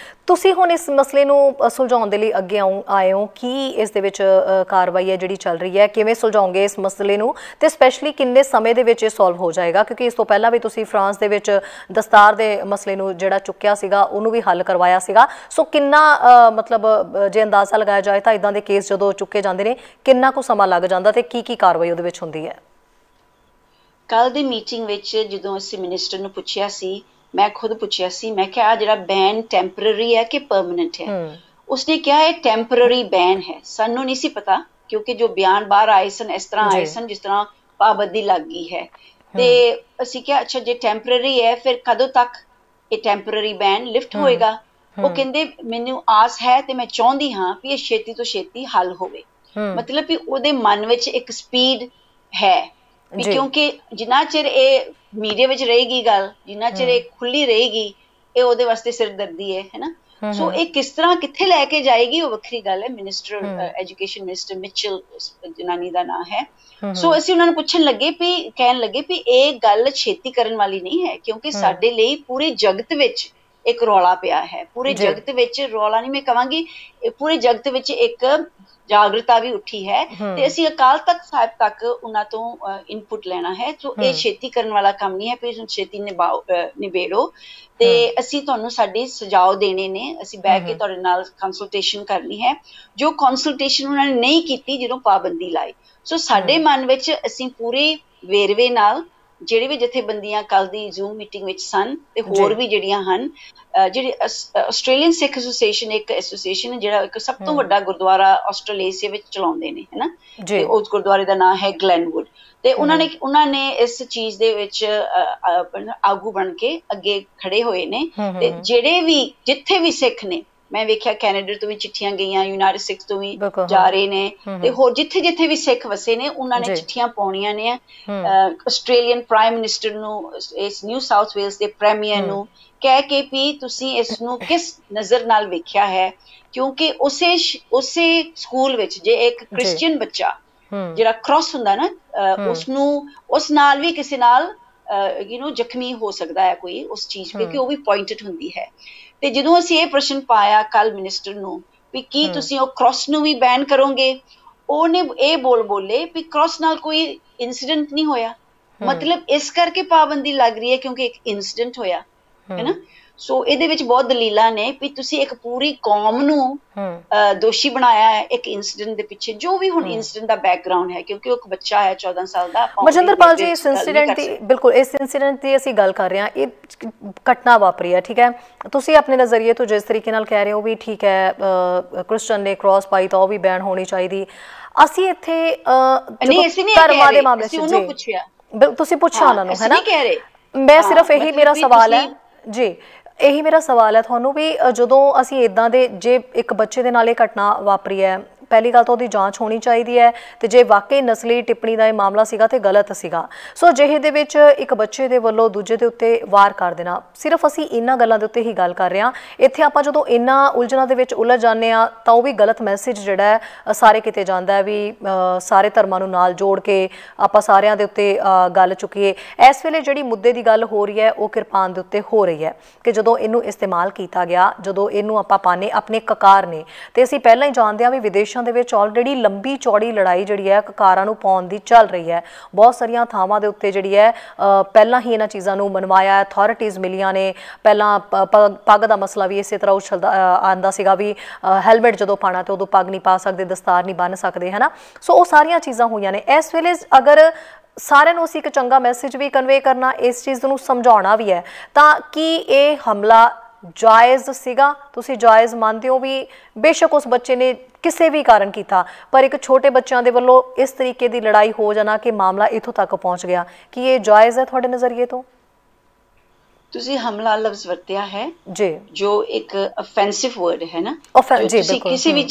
ਤੁਸੀਂ ਹੁਣ ਇਸ ਮਸਲੇ ਨੂੰ ਸੁਲਝਾਉਣ ਦੇ ਲਈ ਅੱਗੇ ਆਏ ਹੋ, ਕੀ ਇਸ ਦੇ ਵਿੱਚ ਕਾਰਵਾਈ ਹੈ ਜਿਹੜੀ ਚੱਲ ਰਹੀ ਹੈ, ਕਿਵੇਂ ਸੁਲਝਾਓਗੇ ਇਸ ਮਸਲੇ ਨੂੰ, ਤੇ ਸਪੈਸ਼ਲੀ ਕਿੰਨੇ ਸਮੇਂ ਦੇ ਵਿੱਚ ਇਹ ਸੋਲਵ ਹੋ ਜਾਏਗਾ? ਕਿਉਂਕਿ ਇਸ ਤੋਂ ਪਹਿਲਾਂ ਵੀ ਤੁਸੀਂ ਫਰਾਂਸ ਦੇ ਵਿੱਚ ਦਸਤਾਰ ਦੇ ਮਸਲੇ ਨੂੰ ਜਿਹੜਾ ਚੁੱਕਿਆ ਸੀਗਾ ਉਹਨੂੰ ਵੀ ਹੱਲ ਕਰਵਾਇਆ ਸੀਗਾ। ਸੋ ਕਿੰਨਾ ਮਤਲਬ ਜੇ ਅੰਦਾਜ਼ਾ ਲਗਾਇਆ ਜਾਏ ਤਾਂ ਇੱਦਾਂ ਦੇ ਕੇਸ ਜਦੋਂ ਚੁੱਕੇ ਜਾਂਦੇ ਨੇ ਕਿੰਨਾ ਕੁ ਸਮਾਂ ਲੱਗ ਜਾਂਦਾ ਤੇ ਕੀ ਕਾਰਵਾਈ ਉਹਦੇ ਵਿੱਚ ਹੁੰਦੀ ਹੈ? ਕੱਲ ਦੀ ਮੀਟਿੰਗ ਵਿੱਚ ਜਦੋਂ ਅਸੀਂ ਮਿਨਿਸਟਰ ਨੂੰ ਪੁੱਛਿਆ ਸੀ, ਮੈਂ ਖੁਦ ਪੁੱਛਿਆ ਸੀ, ਮੈਂ ਕਿਹਾ ਆ ਜਿਹੜਾ ਬੈਨ ਟੈਂਪਰੇਰੀ ਹੈ ਕਿ ਪਰਮਾਨੈਂਟ ਹੈ? ਉਸਨੇ ਕਿਹਾ ਇਹ ਟੈਂਪਰੇਰੀ ਬੈਨ ਹੈ। ਸਾਨੂੰ ਨਹੀਂ ਸੀ ਪਤਾ ਕਿਉਂਕਿ ਜੋ ਬਿਆਨ ਬਾਹਰ ਆਏ ਸਨ ਇਸ ਤਰ੍ਹਾਂ ਆਏ ਸਨ ਜਿਸ ਤਰ੍ਹਾਂ ਪਾਬੰਦੀ ਲੱਗ ਗਈ ਹੈ। ਤੇ ਅਸੀਂ ਕਿਹਾ ਅੱਛਾ ਜੇ ਟੈਂਪਰੇਰੀ ਹੈ ਫਿਰ ਕਦੋਂ ਤੱਕ ਇਹ ਟੈਂਪਰੇਰੀ ਬੈਨ ਲਿਫਟ ਹੋਏਗਾ? ਉਹ ਕਹਿੰਦੇ ਮੈਨੂੰ ਆਸ ਹੈ ਤੇ ਮੈਂ ਚਾਹੁੰਦੀ ਹਾਂ ਵੀ ਇਹ ਛੇਤੀ ਤੋਂ ਛੇਤੀ ਹੱਲ ਹੋਵੇ। ਮਤਲਬ ਵੀ ਉਹਦੇ ਮਨ ਵਿੱਚ ਇੱਕ ਸਪੀਡ ਹੈ ਵੀ ਕਿਉਂਕਿ ਜਿੰਨਾ ਚਿਰ ਇਹ ਮੀਡੀਆ ਵਿੱਚ ਰਹੇਗੀ ਗੱਲ, ਜਿੰਨਾ ਚਿਰ ਇਹ ਖੁੱਲੀ ਰਹੇਗੀ, ਇਹ ਉਹਦੇ ਵਾਸਤੇ ਸਿਰਦਰਦੀ ਹੈ ਨਾ। ਸੋ ਇਹ ਕਿਸ ਤਰ੍ਹਾਂ ਕਿੱਥੇ ਲੈ ਕੇ ਜਾਏਗੀ ਉਹ ਵੱਖਰੀ ਗੱਲ ਹੈ। ਮਿਨਿਸਟਰ ਐਜੂਕੇਸ਼ਨ ਮਿਨਿਸਟਰ ਮਿਚਲ ਜਨਾਨੀ ਦਾ ਨਾਂ ਹੈ। ਸੋ ਅਸੀਂ ਉਹਨਾਂ ਨੂੰ ਪੁੱਛਣ ਲੱਗੇ ਵੀ ਕਹਿਣ ਲੱਗੇ ਵੀ ਇਹ ਗੱਲ ਛੇਤੀ ਕਰਨ ਵਾਲੀ ਨਹੀਂ ਹੈ ਕਿਉਂਕਿ ਸਾਡੇ ਲਈ ਪੂਰੇ ਜਗਤ ਵਿੱਚ ਇੱਕ ਰੌਲਾ ਪਿਆ ਹੈ। ਪੂਰੇ ਜਗਤ ਵਿੱਚ ਰੌਲਾ ਨਹੀਂ ਮੈਂ ਕਹਾਂਗੀ, ਪੂਰੇ ਜਗਤ ਵਿੱਚ ਇੱਕ ਜਾਗਰੂਕਤਾ ਵੀ ਉੱਠੀ ਹੈ ਤੇ ਅਸੀਂ ਅਕਾਲ ਤਖਤ ਸਾਹਿਬ ਤੱਕ ਉਹਨਾਂ ਤੋਂ ਇਨਪੁਟ ਲੈਣਾ ਹੈ। ਸੋ ਇਹ ਛੇਤੀ ਕਰਨ ਵਾਲਾ ਕੰਮ ਨਹੀਂ ਹੈ ਵੀ ਛੇਤੀ ਨਿਬੇੜੋ, ਤੇ ਅਸੀਂ ਤੁਹਾਨੂੰ ਸਾਡੇ ਸੁਝਾਅ ਦੇਣੇ ਨੇ, ਅਸੀਂ ਬਹਿ ਕੇ ਤੁਹਾਡੇ ਨਾਲ ਕੰਸਲਟੇਸ਼ਨ ਕਰਨੀ ਹੈ। ਜੋ ਕੰਸਲਟੇਸ਼ਨ ਉਹਨਾਂ ਨੇ ਨਹੀਂ ਕੀਤੀ ਜਦੋਂ ਪਾਬੰਦੀ ਲਾਈ। ਸੋ ਸਾਡੇ ਮਨ ਵਿੱਚ ਅਸੀਂ ਪੂਰੇ ਵੇਰਵੇ ਨਾਲ ਜਿਹੜੇ ਵੀ ਜਥੇਬੰਦੀਆਂ ਕੱਲ ਦੀ ਜ਼ੂਮ ਮੀਟਿੰਗ ਵਿੱਚ ਸਨ ਤੇ ਹੋਰ ਵੀ ਜਿਹੜੀਆਂ ਹਨ, ਜਿਹੜੀ ਆਸਟ੍ਰੇਲੀਅਨ ਸਿੱਖ ਐਸੋਸੀਏਸ਼ਨ ਇੱਕ ਐਸੋਸੀਏਸ਼ਨ ਹੈ ਜਿਹੜਾ ਇੱਕ ਸਭ ਤੋਂ ਵੱਡਾ ਗੁਰਦੁਆਰਾ ਆਸਟ੍ਰੇਲੀਆ ਵਿੱਚ ਚਲਾਉਂਦੇ ਨੇ ਹੈ ਨਾ, ਤੇ ਉਸ ਗੁਰਦੁਆਰੇ ਦਾ ਨਾਮ ਹੈ ਗਲੈਨਵੁੱਡ। ਤੇ ਉਹਨਾਂ ਨੇ ਇਸ ਚੀਜ਼ ਦੇ ਵਿੱਚ ਆਗੂ ਬਣ ਕੇ ਅੱਗੇ ਖੜੇ ਹੋਏ ਨੇ। ਤੇ ਜਿਹੜੇ ਵੀ ਜਿੱਥੇ ਵੀ ਸਿੱਖ ਨੇ, ਮੈਂ ਵੇਖਿਆ ਕੈਨੇਡਾ ਤੋਂ ਵੀ ਚਿੱਠੀਆਂ ਗਈਆਂ, ਯੂਨਾਈਟਿਡ ਸਟੇਟਸ ਤੋਂ ਵੀ ਜਾ ਰਹੇ ਨੇ, ਤੇ ਹੋਰ ਜਿੱਥੇ ਵੀ ਸਿੱਖ ਵਸੇ ਨੇ ਉਹਨਾਂ ਨੇ ਚਿੱਠੀਆਂ ਪਾਉਣੀਆਂ ਨੇ ਆਸਟ੍ਰੇਲੀਅਨ ਪ੍ਰਾਈਮ ਮਿਨਿਸਟਰ ਨੂੰ, ਇਸ ਨਿਊ ਸਾਊਥ ਵੇਲਸ ਦੇ ਪ੍ਰੀਮੀਅਰ ਨੂੰ, ਕਹਿ ਕੇ ਵੀ ਤੁਸੀਂ ਇਸ ਨੂੰ ਕਿਸ ਨਜ਼ਰ ਨਾਲ ਵੇਖਿਆ ਹੈ, ਕਿਉਂਕਿ ਉਸੇ ਸਕੂਲ ਵਿੱਚ ਜੇ ਇੱਕ ਕ੍ਰਿਸਚੀਅਨ ਬੱਚਾ ਜਿਹੜਾ ਕ੍ਰਾਸ ਹੁੰਦਾ ਨਾ, ਉਸ ਨਾਲ ਵੀ ਕਿਸੇ ਨਾਲ ਜ਼ਖਮੀ ਹੋ ਸਕਦਾ ਹੈ ਕੋਈ ਉਸ ਚੀਜ਼ ਤੇ, ਕਿ ਉਹ ਵੀ ਪੁਆਇੰਟਡ ਹੁੰਦੀ ਹੈ। ਤੇ ਜਦੋਂ ਅਸੀਂ ਇਹ ਪ੍ਰਸ਼ਨ ਪਾਇਆ ਕੱਲ ਮਿਨਿਸਟਰ ਨੂੰ ਵੀ ਕੀ ਤੁਸੀਂ ਉਹ ਕ੍ਰਾਸ ਨੂੰ ਵੀ ਬੈਨ ਕਰੋਗੇ, ਉਹਨੇ ਇਹ ਬੋਲੇ ਵੀ ਕ੍ਰਾਸ ਨਾਲ ਕੋਈ ਇਨਸੀਡੈਂਟ ਨਹੀਂ ਹੋਇਆ, ਮਤਲਬ ਇਸ ਕਰਕੇ ਪਾਬੰਦੀ ਲੱਗ ਰਹੀ ਹੈ ਕਿਉਂਕਿ ਇੱਕ ਇਨਸੀਡੈਂਟ ਹੋਇਆ ਹੈ ਨਾ। ਸੋ ਇਹਦੇ ਵਿੱਚ ਬਹੁਤ ਦਲੀਲਾਂ ਨੇ ਵੀ ਤੁਸੀਂ ਇੱਕ ਪੂਰੀ ਕੌਮ ਨੂੰ ਦੋਸ਼ੀ ਬਣਾਇਆ ਹੈ ਇੱਕ ਇਨਸੀਡੈਂਟ ਦੇ ਪਿੱਛੇ, ਜੋ ਵੀ ਹੁਣ ਇਨਸੀਡੈਂਟ ਦਾ ਬੈਕਗ੍ਰਾਉਂਡ ਹੈ, ਕਿਉਂਕਿ ਉਹ ਇੱਕ ਬੱਚਾ ਹੈ 14 ਸਾਲ ਦਾ। ਮਨਜਿੰਦਰਪਾਲ ਜੀ, ਇਸ ਇਨਸੀਡੈਂਟ ਦੀ ਬਿਲਕੁਲ ਇਸ ਇਨਸੀਡੈਂਟ ਦੀ ਅਸੀਂ ਗੱਲ ਕਰ ਰਹੇ ਹਾਂ, ਇਹ ਘਟਨਾ ਵਾਪਰੀ ਹੈ, ਠੀਕ ਹੈ, ਤੁਸੀਂ ਆਪਣੇ ਨਜ਼ਰੀਏ ਤੋਂ ਜਿਸ ਤਰੀਕੇ ਨਾਲ ਕਹਿ ਰਹੇ ਹੋ ਵੀ ਠੀਕ ਹੈ ਕ੍ਰਿਸਚਨ ਨੇ ਕ੍ਰਾਸ ਪਾਈ ਤਾਂ ਉਹ ਵੀ ਬੈਨ ਹੋਣੀ ਚਾਹੀਦੀ, ਅਸੀਂ ਇੱਥੇ ਧਰਮਾਂ ਦੇ ਮਾਮਲੇ 'ਚ ਤੁਸੀਂ ਪੁੱਛਿਆ ਉਹਨਾਂ ਨੂੰ, ਹੈ ਨਾ, ਮੈਂ ਸਿਰਫ ਇਹੀ ਮੇਰਾ ਸਵਾਲ ਹੈ ਜੀ, ਇਹੀ ਮੇਰਾ ਸਵਾਲ ਹੈ ਤੁਹਾਨੂੰ ਵੀ ਜਦੋਂ ਅਸੀਂ ਇੱਦਾਂ ਦੇ ਜੇ ਇੱਕ ਬੱਚੇ ਦੇ ਨਾਲ ਇਹ ਘਟਨਾ ਵਾਪਰੀ ਹੈ, ਪਹਿਲੀ ਗੱਲ ਤਾਂ ਉਹਦੀ ਜਾਂਚ ਹੋਣੀ ਚਾਹੀਦੀ ਹੈ, ਤੇ ਜੇ ਵਾਕਈ ਨਸਲੀ ਟਿੱਪਣੀ ਦਾ ਇਹ ਮਾਮਲਾ ਸੀਗਾ ਤੇ ਗਲਤ ਸੀਗਾ। ਸੋ ਅਜਿਹੇ ਦੇ ਵਿੱਚ ਇੱਕ ਬੱਚੇ ਦੇ ਵੱਲੋਂ ਦੂਜੇ ਦੇ ਉੱਤੇ ਵਾਰ ਕਰ ਦੇਣਾ, ਸਿਰਫ ਅਸੀਂ ਇਹਨਾਂ ਗੱਲਾਂ ਦੇ ਉੱਤੇ ਹੀ ਗੱਲ ਕਰ ਰਹੇ ਹਾਂ। ਇੱਥੇ ਆਪਾਂ ਜਦੋਂ ਇਹਨਾਂ ਉਲਝਣਾਂ ਦੇ ਵਿੱਚ ਉਲਝ ਜਾਂਦੇ ਹਾਂ ਤਾਂ ਉਹ ਵੀ ਗਲਤ ਮੈਸੇਜ ਜਿਹੜਾ ਹੈ ਸਾਰੇ ਕਿਤੇ ਜਾਂਦਾ ਹੈ ਵੀ ਸਾਰੇ ਧਰਮਾਂ ਨੂੰ ਨਾਲ ਜੋੜ ਕੇ ਆਪਾਂ ਸਾਰਿਆਂ ਦੇ ਉੱਤੇ ਗੱਲ ਚੁੱਕੀਏ। ਇਸ ਵੇਲੇ ਜਿਹੜੀ ਮੁੱਦੇ ਦੀ ਗੱਲ ਹੋ ਰਹੀ ਹੈ ਉਹ ਕਿਰਪਾਨ ਦੇ ਉੱਤੇ ਹੋ ਰਹੀ ਹੈ ਕਿ ਜਦੋਂ ਇਹਨੂੰ ਇਸਤੇਮਾਲ ਕੀਤਾ ਗਿਆ, ਜਦੋਂ ਇਹਨੂੰ ਆਪਾਂ ਪਾਣੇ ਆਪਣੇ ਕਕਾਰ ਨੇ, ਤੇ ਅਸੀਂ ਪਹਿਲਾਂ ਹੀ ਜਾਣਦੇ ਹਾਂ ਵੀ ਵਿਦੇਸ਼ਾਂ ਦੇ ਵਿੱਚ ਆਲਰੇਡੀ ਲੰਬੀ ਚੌੜੀ ਲੜਾਈ ਜਿਹੜੀ ਹੈ ਕਕਾਰਾਂ ਨੂੰ ਪਾਉਣ ਦੀ ਚੱਲ ਰਹੀ ਹੈ। ਬਹੁਤ ਸਾਰੀਆਂ ਥਾਵਾਂ ਦੇ ਉੱਤੇ ਜਿਹੜੀ ਹੈ ਪਹਿਲਾਂ ਹੀ ਇਹਨਾਂ ਚੀਜ਼ਾਂ ਨੂੰ ਮਨਵਾਇਆ, ਅਥਾਰਟੀਜ਼ ਮਿਲੀਆਂ ਨੇ। ਪਹਿਲਾਂ ਪੱਗ ਦਾ ਮਸਲਾ ਵੀ ਇਸੇ ਤਰ੍ਹਾਂ ਉਛਲਦਾ ਆਉਂਦਾ ਸੀਗਾ ਵੀ ਹੈਲਮਟ ਜਦੋਂ ਪਾਉਣਾ ਤੇ ਉਦੋਂ ਪੱਗ ਨਹੀਂ ਪਾ ਸਕਦੇ, ਦਸਤਾਰ ਨਹੀਂ ਬੰਨ੍ਹ ਸਕਦੇ, ਹੈ ਨਾ। ਸੋ ਉਹ ਸਾਰੀਆਂ ਚੀਜ਼ਾਂ ਹੋਈਆਂ ਨੇ। ਇਸ ਵੇਲੇ ਅਗਰ ਸਾਰਿਆਂ ਨੂੰ ਅਸੀਂ ਇੱਕ ਚੰਗਾ ਮੈਸੇਜ ਵੀ ਕਨਵੇ ਕਰਨਾ, ਇਸ ਚੀਜ਼ ਨੂੰ ਸਮਝਾਉਣਾ ਵੀ ਹੈ, ਤਾਂ ਕੀ ਇਹ ਹਮਲਾ ਜਾਇਜ਼ ਸੀਗਾ? ਤੁਸੀਂ ਜਾਇਜ਼ ਮੰਨਦੇ ਹੋ ਵੀ ਬੇਸ਼ੱਕ ਉਸ ਬੱਚੇ ਨੇ ਕਿਸੇ ਵੀ ਕਾਰਨ ਕੀਤਾ, ਪਰ ਇੱਕ ਛੋਟੇ ਬੱਚਿਆਂ ਦੇ ਵੱਲੋਂ ਇਸ ਤਰੀਕੇ ਦੀ ਲੜਾਈ ਹੋ ਜਾਣਾ ਕਿ ਮਾਮਲਾ ਇੱਥੋਂ ਤੱਕ ਪਹੁੰਚ ਗਿਆ, ਕੀ ਇਹ ਜਾਇਜ਼ ਹੈ ਤੁਹਾਡੇ ਨਜ਼ਰੀਏ ਤੋਂ? ਤੁਸੀਂ ਹਮਲਾ ਲਫ਼ਜ਼ ਵਰਤਿਆ ਹੈ ਜੀ, ਜੋ ਇੱਕ ਅਫੈਂਸਿਵ ਵਰਡ ਹੈ ਨਾ। ਤੁਸੀਂ ਕਿਸੇ ਵੀ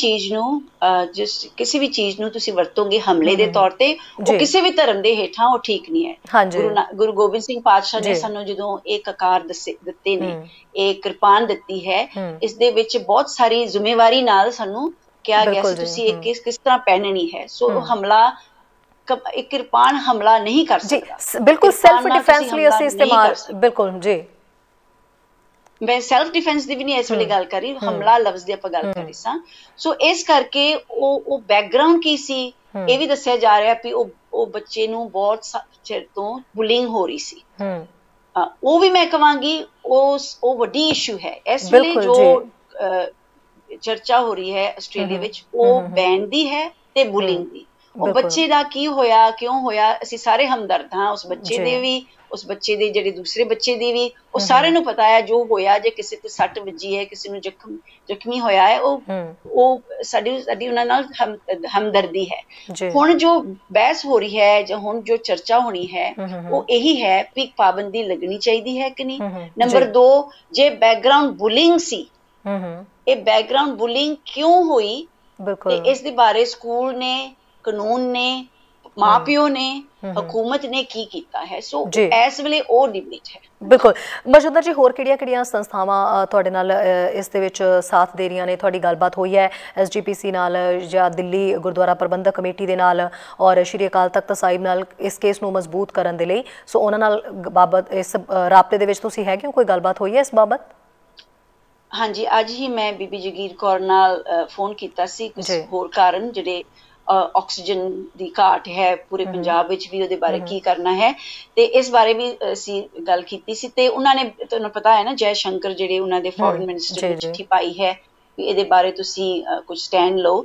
ਚੀਜ਼ ਨੂੰ ਤੁਸੀਂ ਵਰਤੋਗੇ ਹਮਲੇ ਦੇ ਤੌਰ ਤੇ, ਉਹ ਕਿਸੇ ਵੀ ਧਰਮ ਦੇ ਹੇਠਾਂ ਉਹ ਠੀਕ ਨਹੀਂ ਹੈ। ਗੁਰੂ ਗੋਬਿੰਦ ਸਿੰਘ ਪਾਤਸ਼ਾਹ ਨੇ ਸਾਨੂੰ ਜਦੋਂ ਇਹ ਕਕਾਰ ਦਿੱਤੇ ਨੇ, ਇਹ ਕਿਰਪਾਨ ਦਿੱਤੀ ਹੈ, ਇਸ ਦੇ ਵਿੱਚ ਬਹੁਤ ਸਾਰੀ ਜ਼ਿੰਮੇਵਾਰੀ ਨਾਲ ਸਾਨੂੰ ਕਿਹਾ ਗਿਆ ਸੀ ਤੁਸੀਂ ਇਹ ਕਿਸ ਤਰ੍ਹਾਂ ਪਹਿਨਣੀ ਹੈ। ਸੋ ਹਮਲਾ ਇੱਕ ਕਿਰਪਾਨ ਹਮਲਾ ਨਹੀਂ ਕਰ ਸਕਦਾ। ਬਿਲਕੁਲ ਸੈਲਫ ਡਿਫੈਂਸ ਲਈ ਅਸੀਂ ਇਸਤੇਮਾਲ, ਬਿਲਕੁਲ ਜੀ, ਮੈਂ ਸੈਲਫ ਡਿਫੈਂਸ ਦੀ ਵੀ ਨਹੀਂ ਇਸ ਵੇਲੇ ਗੱਲ ਕਰ ਰਹੀ, ਹਮਲਾ ਲਫ਼ਜ਼ ਦੀ ਆਪਾਂ ਗੱਲ ਕਰ ਰਹੇ ਸਾਂ। ਸੋ ਇਸ ਕਰਕੇ ਉਹ ਬੈਕਗ੍ਰਾਉਂਡ ਕੀ ਸੀ ਇਹ ਵੀ ਦੱਸਿਆ ਜਾ ਰਿਹਾ ਵੀ ਉਹ ਬੱਚੇ ਨੂੰ ਬਹੁਤ ਚਿਰ ਤੋਂ ਬੁਲਿੰਗ ਹੋ ਰਹੀ ਸੀ। ਉਹ ਵੀ ਮੈਂ ਕਹਾਂਗੀ ਉਹ ਵੱਡੀ ਇਸ਼ੂ ਹੈ ਇਸ ਵੇਲੇ ਜੋ ਚਰਚਾ ਹੋ ਰਹੀ ਹੈ ਆਸਟ੍ਰੇਲੀਆ ਵਿੱਚ, ਉਹ ਬੈਨ ਦੀ ਹੈ ਤੇ ਬੁਲਿੰਗ ਦੀ। ਉਹ ਬੱਚੇ ਦਾ ਕੀ ਹੋਇਆ, ਕਿਉਂ ਹੋਇਆ, ਅਸੀਂ ਸਾਰੇ ਹਮਦਰਦ ਹਾਂ ਉਸ ਬੱਚੇ ਦੇ ਵੀ, ਉਸ ਬੱਚੇ ਦੇ ਜਿਹੜੇ ਦੂਸਰੇ ਬੱਚੇ ਦੀ ਵੀ। ਉਹ ਸਾਰਿਆਂ ਨੂੰ ਪਤਾ ਹੈ ਜੋ ਹੋਇਆ, ਜੇ ਕਿਸੇ ਤੇ ਸੱਟ ਵੱਜੀ ਹੈ, ਕਿਸੇ ਨੂੰ ਜ਼ਖਮੀ ਹੋਇਆ ਹੈ, ਉਹ ਸਾਡੀ ਉਹਨਾਂ ਨਾਲ ਹਮਦਰਦੀ ਹੈ। ਹੁਣ ਜੋ ਬਹਿਸ ਹੋ ਰਹੀ ਹੈ ਜਾਂ ਹੁਣ ਜੋ ਚਰਚਾ ਹੋਣੀ ਹੈ ਉਹ ਇਹੀ ਹੈ ਵੀ ਪਾਬੰਦੀ ਲੱਗਣੀ ਚਾਹੀਦੀ ਹੈ ਕਿ ਨਹੀਂ। ਨੰਬਰ 2, ਜੇ ਬੈਕਗ੍ਰਾਉਂਡ ਬੁਲਿੰਗ ਸੀ, ਇਹ ਬੈਕਗ੍ਰਾਉਂਡ ਬੁਲਿੰਗ ਕਿਉਂ ਹੋਈ, ਤੇ ਇਸ ਦੇ ਬਾਰੇ ਸਕੂਲ ਨੇ, ਕਾਨੂੰਨ ਨੇ, ਮਾਂ ਪਿਓ ਨੇ, ਹਕੂਮਤ ਨੇ ਕੀ ਕੀਤਾ ਹੈ। ਸੋ ਇਸ ਵੇਲੇ ਉਹ ਡਿਬੇਟ ਹੈ। ਬਿਲਕੁਲ ਮਨਜਿੰਦਰ ਜੀ, ਹੋਰ ਕਿਹੜੀਆਂ ਸੰਸਥਾਵਾਂ ਤੁਹਾਡੇ ਨਾਲ ਇਸ ਦੇ ਵਿੱਚ ਸਾਥ ਦੇ ਰਹੀਆਂ ਨੇ? ਤੁਹਾਡੀ ਗੱਲਬਾਤ ਹੋਈ ਹੈ SGPC ਨਾਲ ਜਾਂ ਦਿੱਲੀ ਗੁਰਦੁਆਰਾ ਪ੍ਰਬੰਧਕ ਕਮੇਟੀ ਦੇ ਨਾਲ ਔਰ ਸ਼੍ਰੀ ਅਕਾਲ ਤਖਤ ਸਾਹਿਬ ਨਾਲ ਇਸ ਕੇਸ ਨੂੰ ਮਜ਼ਬੂਤ ਕਰਨ ਦੇ ਲਈ? ਸੋ ਉਹਨਾਂ ਨਾਲ ਬਾਬਤ ਇਸ ਰਾਬਤੇ ਦੇ ਵਿੱਚ ਤੁਸੀਂ ਹੈਗੇ ਹੋ? ਕੋਈ ਗੱਲਬਾਤ ਹੋਈ ਹੈ ਇਸ ਬਾਬਤ? ਹਾਂਜੀ, ਅੱਜ ਹੀ ਮੈਂ ਬੀਬੀ ਜਗੀਰ ਕੌਰ ਨਾਲ ਫੋਨ ਕੀਤਾ ਸੀ। ਕੁਝ ਹੋਰ ਕਾਰਨ ਜਿਹੜੇ ਆਕਸੀਜਨ ਦੀ ਘਾਟ ਹੈ ਪੂਰੇ ਪੰਜਾਬ ਵਿੱਚ ਵੀ, ਉਹਦੇ ਬਾਰੇ ਕੀ ਕਰਨਾ ਹੈ, ਤੇ ਇਸ ਬਾਰੇ ਵੀ ਅਸੀਂ ਗੱਲ ਕੀਤੀ ਸੀ। ਤੇ ਉਹਨਾਂ ਨੇ, ਤੁਹਾਨੂੰ ਪਤਾ ਹੈ ਨਾ, ਜੈ ਸ਼ੰਕਰ ਜਿਹੜੇ ਉਹਨਾਂ ਦੇ ਫੋਰਨ ਮਿਨਿਸਟਰ ਨੂੰ ਚਿੱਠੀ ਪਾਈ ਹੈ ਵੀ ਇਹਦੇ ਬਾਰੇ ਤੁਸੀਂ ਕੁਝ ਸਟੈਂਡ ਲਓ।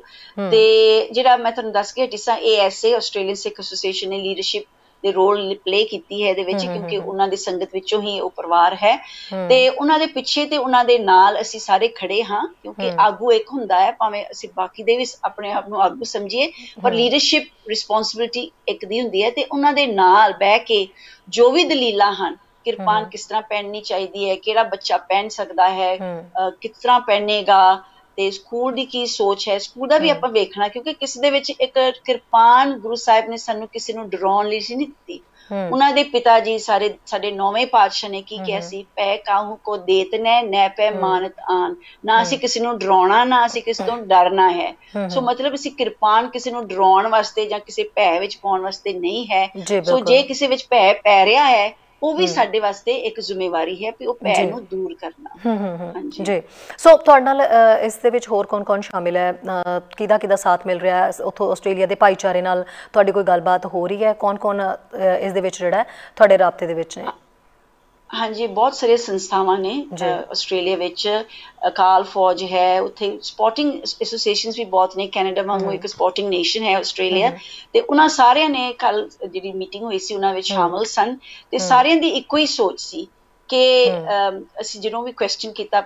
ਤੇ ਜਿਹੜਾ ਮੈਂ ਤੁਹਾਨੂੰ ਦੱਸ ਕੇ ਹਟੀ ਸਾਂ, ASA ਆਸਟ੍ਰੇਲੀਅਨ ਸਿੱਖ ਐਸੋਸੀਏਸ਼ਨ ਨੇ ਲੀਡਰਸ਼ਿਪ ਦੇ ਰੋਲ ਪਲੇ ਕੀਤੀ ਹੈ ਇਹਦੇ ਵਿੱਚ, ਕਿਉਂਕਿ ਉਹਨਾਂ ਦੀ ਸੰਗਤ ਵਿੱਚੋਂ ਹੀ ਉਹ ਪਰਿਵਾਰ ਹੈ, ਤੇ ਉਹਨਾਂ ਦੇ ਪਿੱਛੇ ਤੇ ਉਹਨਾਂ ਦੇ ਨਾਲ ਅਸੀਂ ਸਾਰੇ ਖੜੇ ਹਾਂ। ਕਿਉਂਕਿ ਆਗੂ ਇੱਕ ਹੁੰਦਾ ਹੈ, ਭਾਵੇਂ ਅਸੀਂ ਬਾਕੀ ਦੇ ਵੀ ਆਪਣੇ ਆਪ ਨੂੰ ਆਗੂ ਸਮਝੀਏ, ਪਰ ਲੀਡਰਸ਼ਿਪ ਰਿਸਪੋਂਸਿਬਿਲਿਟੀ ਇੱਕ ਦੀ ਹੁੰਦੀ ਹੈ। ਤੇ ਉਹਨਾਂ ਦੇ ਨਾਲ ਬਹਿ ਕੇ ਜੋ ਵੀ ਦਲੀਲਾਂ ਹਨ, ਕਿਰਪਾਨ ਕਿਸ ਤਰ੍ਹਾਂ ਪਹਿਨਣੀ ਚਾਹੀਦੀ ਹੈ, ਕਿਹੜਾ ਬੱਚਾ ਪਹਿਨ ਸਕਦਾ ਹੈ, ਕਿਸ ਤਰ੍ਹਾਂ ਪਹਿਨੇਗਾ, ਤੇ ਸਕੂਲ ਦੀ ਕੀ ਸੋਚ ਹੈ, ਸਕੂਲ ਦਾ ਵੀ ਆਪਾਂ ਵੇਖਣਾ। ਕਿਉਂਕਿ ਕਿਸੇ ਦੇ ਵਿੱਚ ਇੱਕ ਕਿਰਪਾਨ ਗੁਰੂ ਸਾਹਿਬ ਨੇ ਸਾਨੂੰ ਕਿਸੇ ਨੂੰ ਡਰਾਉਣ ਲਈ ਨਹੀਂ ਦਿੱਤੀ, ਉਹਨਾਂ ਦੇ ਪਿਤਾ ਜੀ ਸਾਡੇ 9ਵੇਂ ਪਾਤਸ਼ਾਹ ਨੇ ਕੀ ਕਿਹਾ ਸੀ, ਪੈ ਕਾਹੂ ਕੋ ਦੇਤ ਨੈ ਪੈ ਮਾਨਤ ਆਨ। ਨਾ ਅਸੀਂ ਕਿਸੇ ਨੂੰ ਡਰਾਉਣਾ, ਨਾ ਅਸੀਂ ਕਿਸੇ ਤੋਂ ਡਰਨਾ ਹੈ। ਸੋ ਮਤਲਬ ਅਸੀਂ ਕਿਰਪਾਨ ਕਿਸੇ ਨੂੰ ਡਰਾਉਣ ਵਾਸਤੇ ਜਾਂ ਕਿਸੇ ਭੈ ਵਿੱਚ ਪਾਉਣ ਵਾਸਤੇ ਨਹੀਂ ਹੈ। ਸੋ ਜੇ ਕਿਸੇ ਵਿੱਚ ਭੈ ਪੈ ਰਿਹਾ ਹੈ, ਉਹ ਵੀ ਸਾਡੇ ਵਾਸਤੇ ਇੱਕ ਜ਼ਿੰਮੇਵਾਰੀ ਹੈ ਕਿ ਉਹ ਭੈ ਨੂੰ ਦੂਰ ਕਰਨਾ। ਹਾਂਜੀ ਜੀ। ਸੋ ਤੁਹਾਡੇ ਨਾਲ ਇਸ ਦੇ ਵਿੱਚ ਹੋਰ ਕੌਣ ਸ਼ਾਮਿਲ ਹੈ, ਕਿਹਦਾ ਸਾਥ ਮਿਲ ਰਿਹਾ ਹੈ ਉੱਥੋਂ ਆਸਟ੍ਰੇਲੀਆ ਦੇ ਭਾਈਚਾਰੇ ਨਾਲ? ਤੁਹਾਡੀ ਕੋਈ ਗੱਲਬਾਤ ਹੋ ਰਹੀ ਹੈ? ਕੌਣ ਇਸ ਦੇ ਵਿੱਚ ਜਿਹੜਾ ਤੁਹਾਡੇ ਰਾਬਤੇ ਦੇ ਵਿੱਚ ਨੇ? ਹਾਂਜੀ, ਬਹੁਤ ਸਾਰੀਆਂ ਸੰਸਥਾਵਾਂ ਨੇ ਆਸਟ੍ਰੇਲੀਆ ਵਿੱਚ। ਅਕਾਲ ਫੌਜ ਹੈ, ਉੱਥੇ ਸਪੋਰਟਿੰਗ ਐਸੋਸੀਏਸ਼ਨਸ ਵੀ ਬਹੁਤ ਨੇ। ਕੈਨੇਡਾ ਵਾਂਗੂ ਇੱਕ ਸਪੋਰਟਿੰਗ ਨੇਸ਼ਨ ਹੈ ਆਸਟ੍ਰੇਲੀਆ, ਤੇ ਉਹਨਾਂ ਸਾਰਿਆਂ ਨੇ ਕੱਲ ਜਿਹੜੀ ਮੀਟਿੰਗ ਹੋਈ ਸੀ ਉਹਨਾਂ ਵਿੱਚ ਸ਼ਾਮਲ ਸਨ, ਤੇ ਸਾਰਿਆਂ ਦੀ ਇੱਕੋ ਹੀ ਸੋਚ ਸੀ ਕਿ ਅਸੀਂ ਜਦੋਂ ਵੀ ਕੁਐਸਚਨ ਕੀਤਾ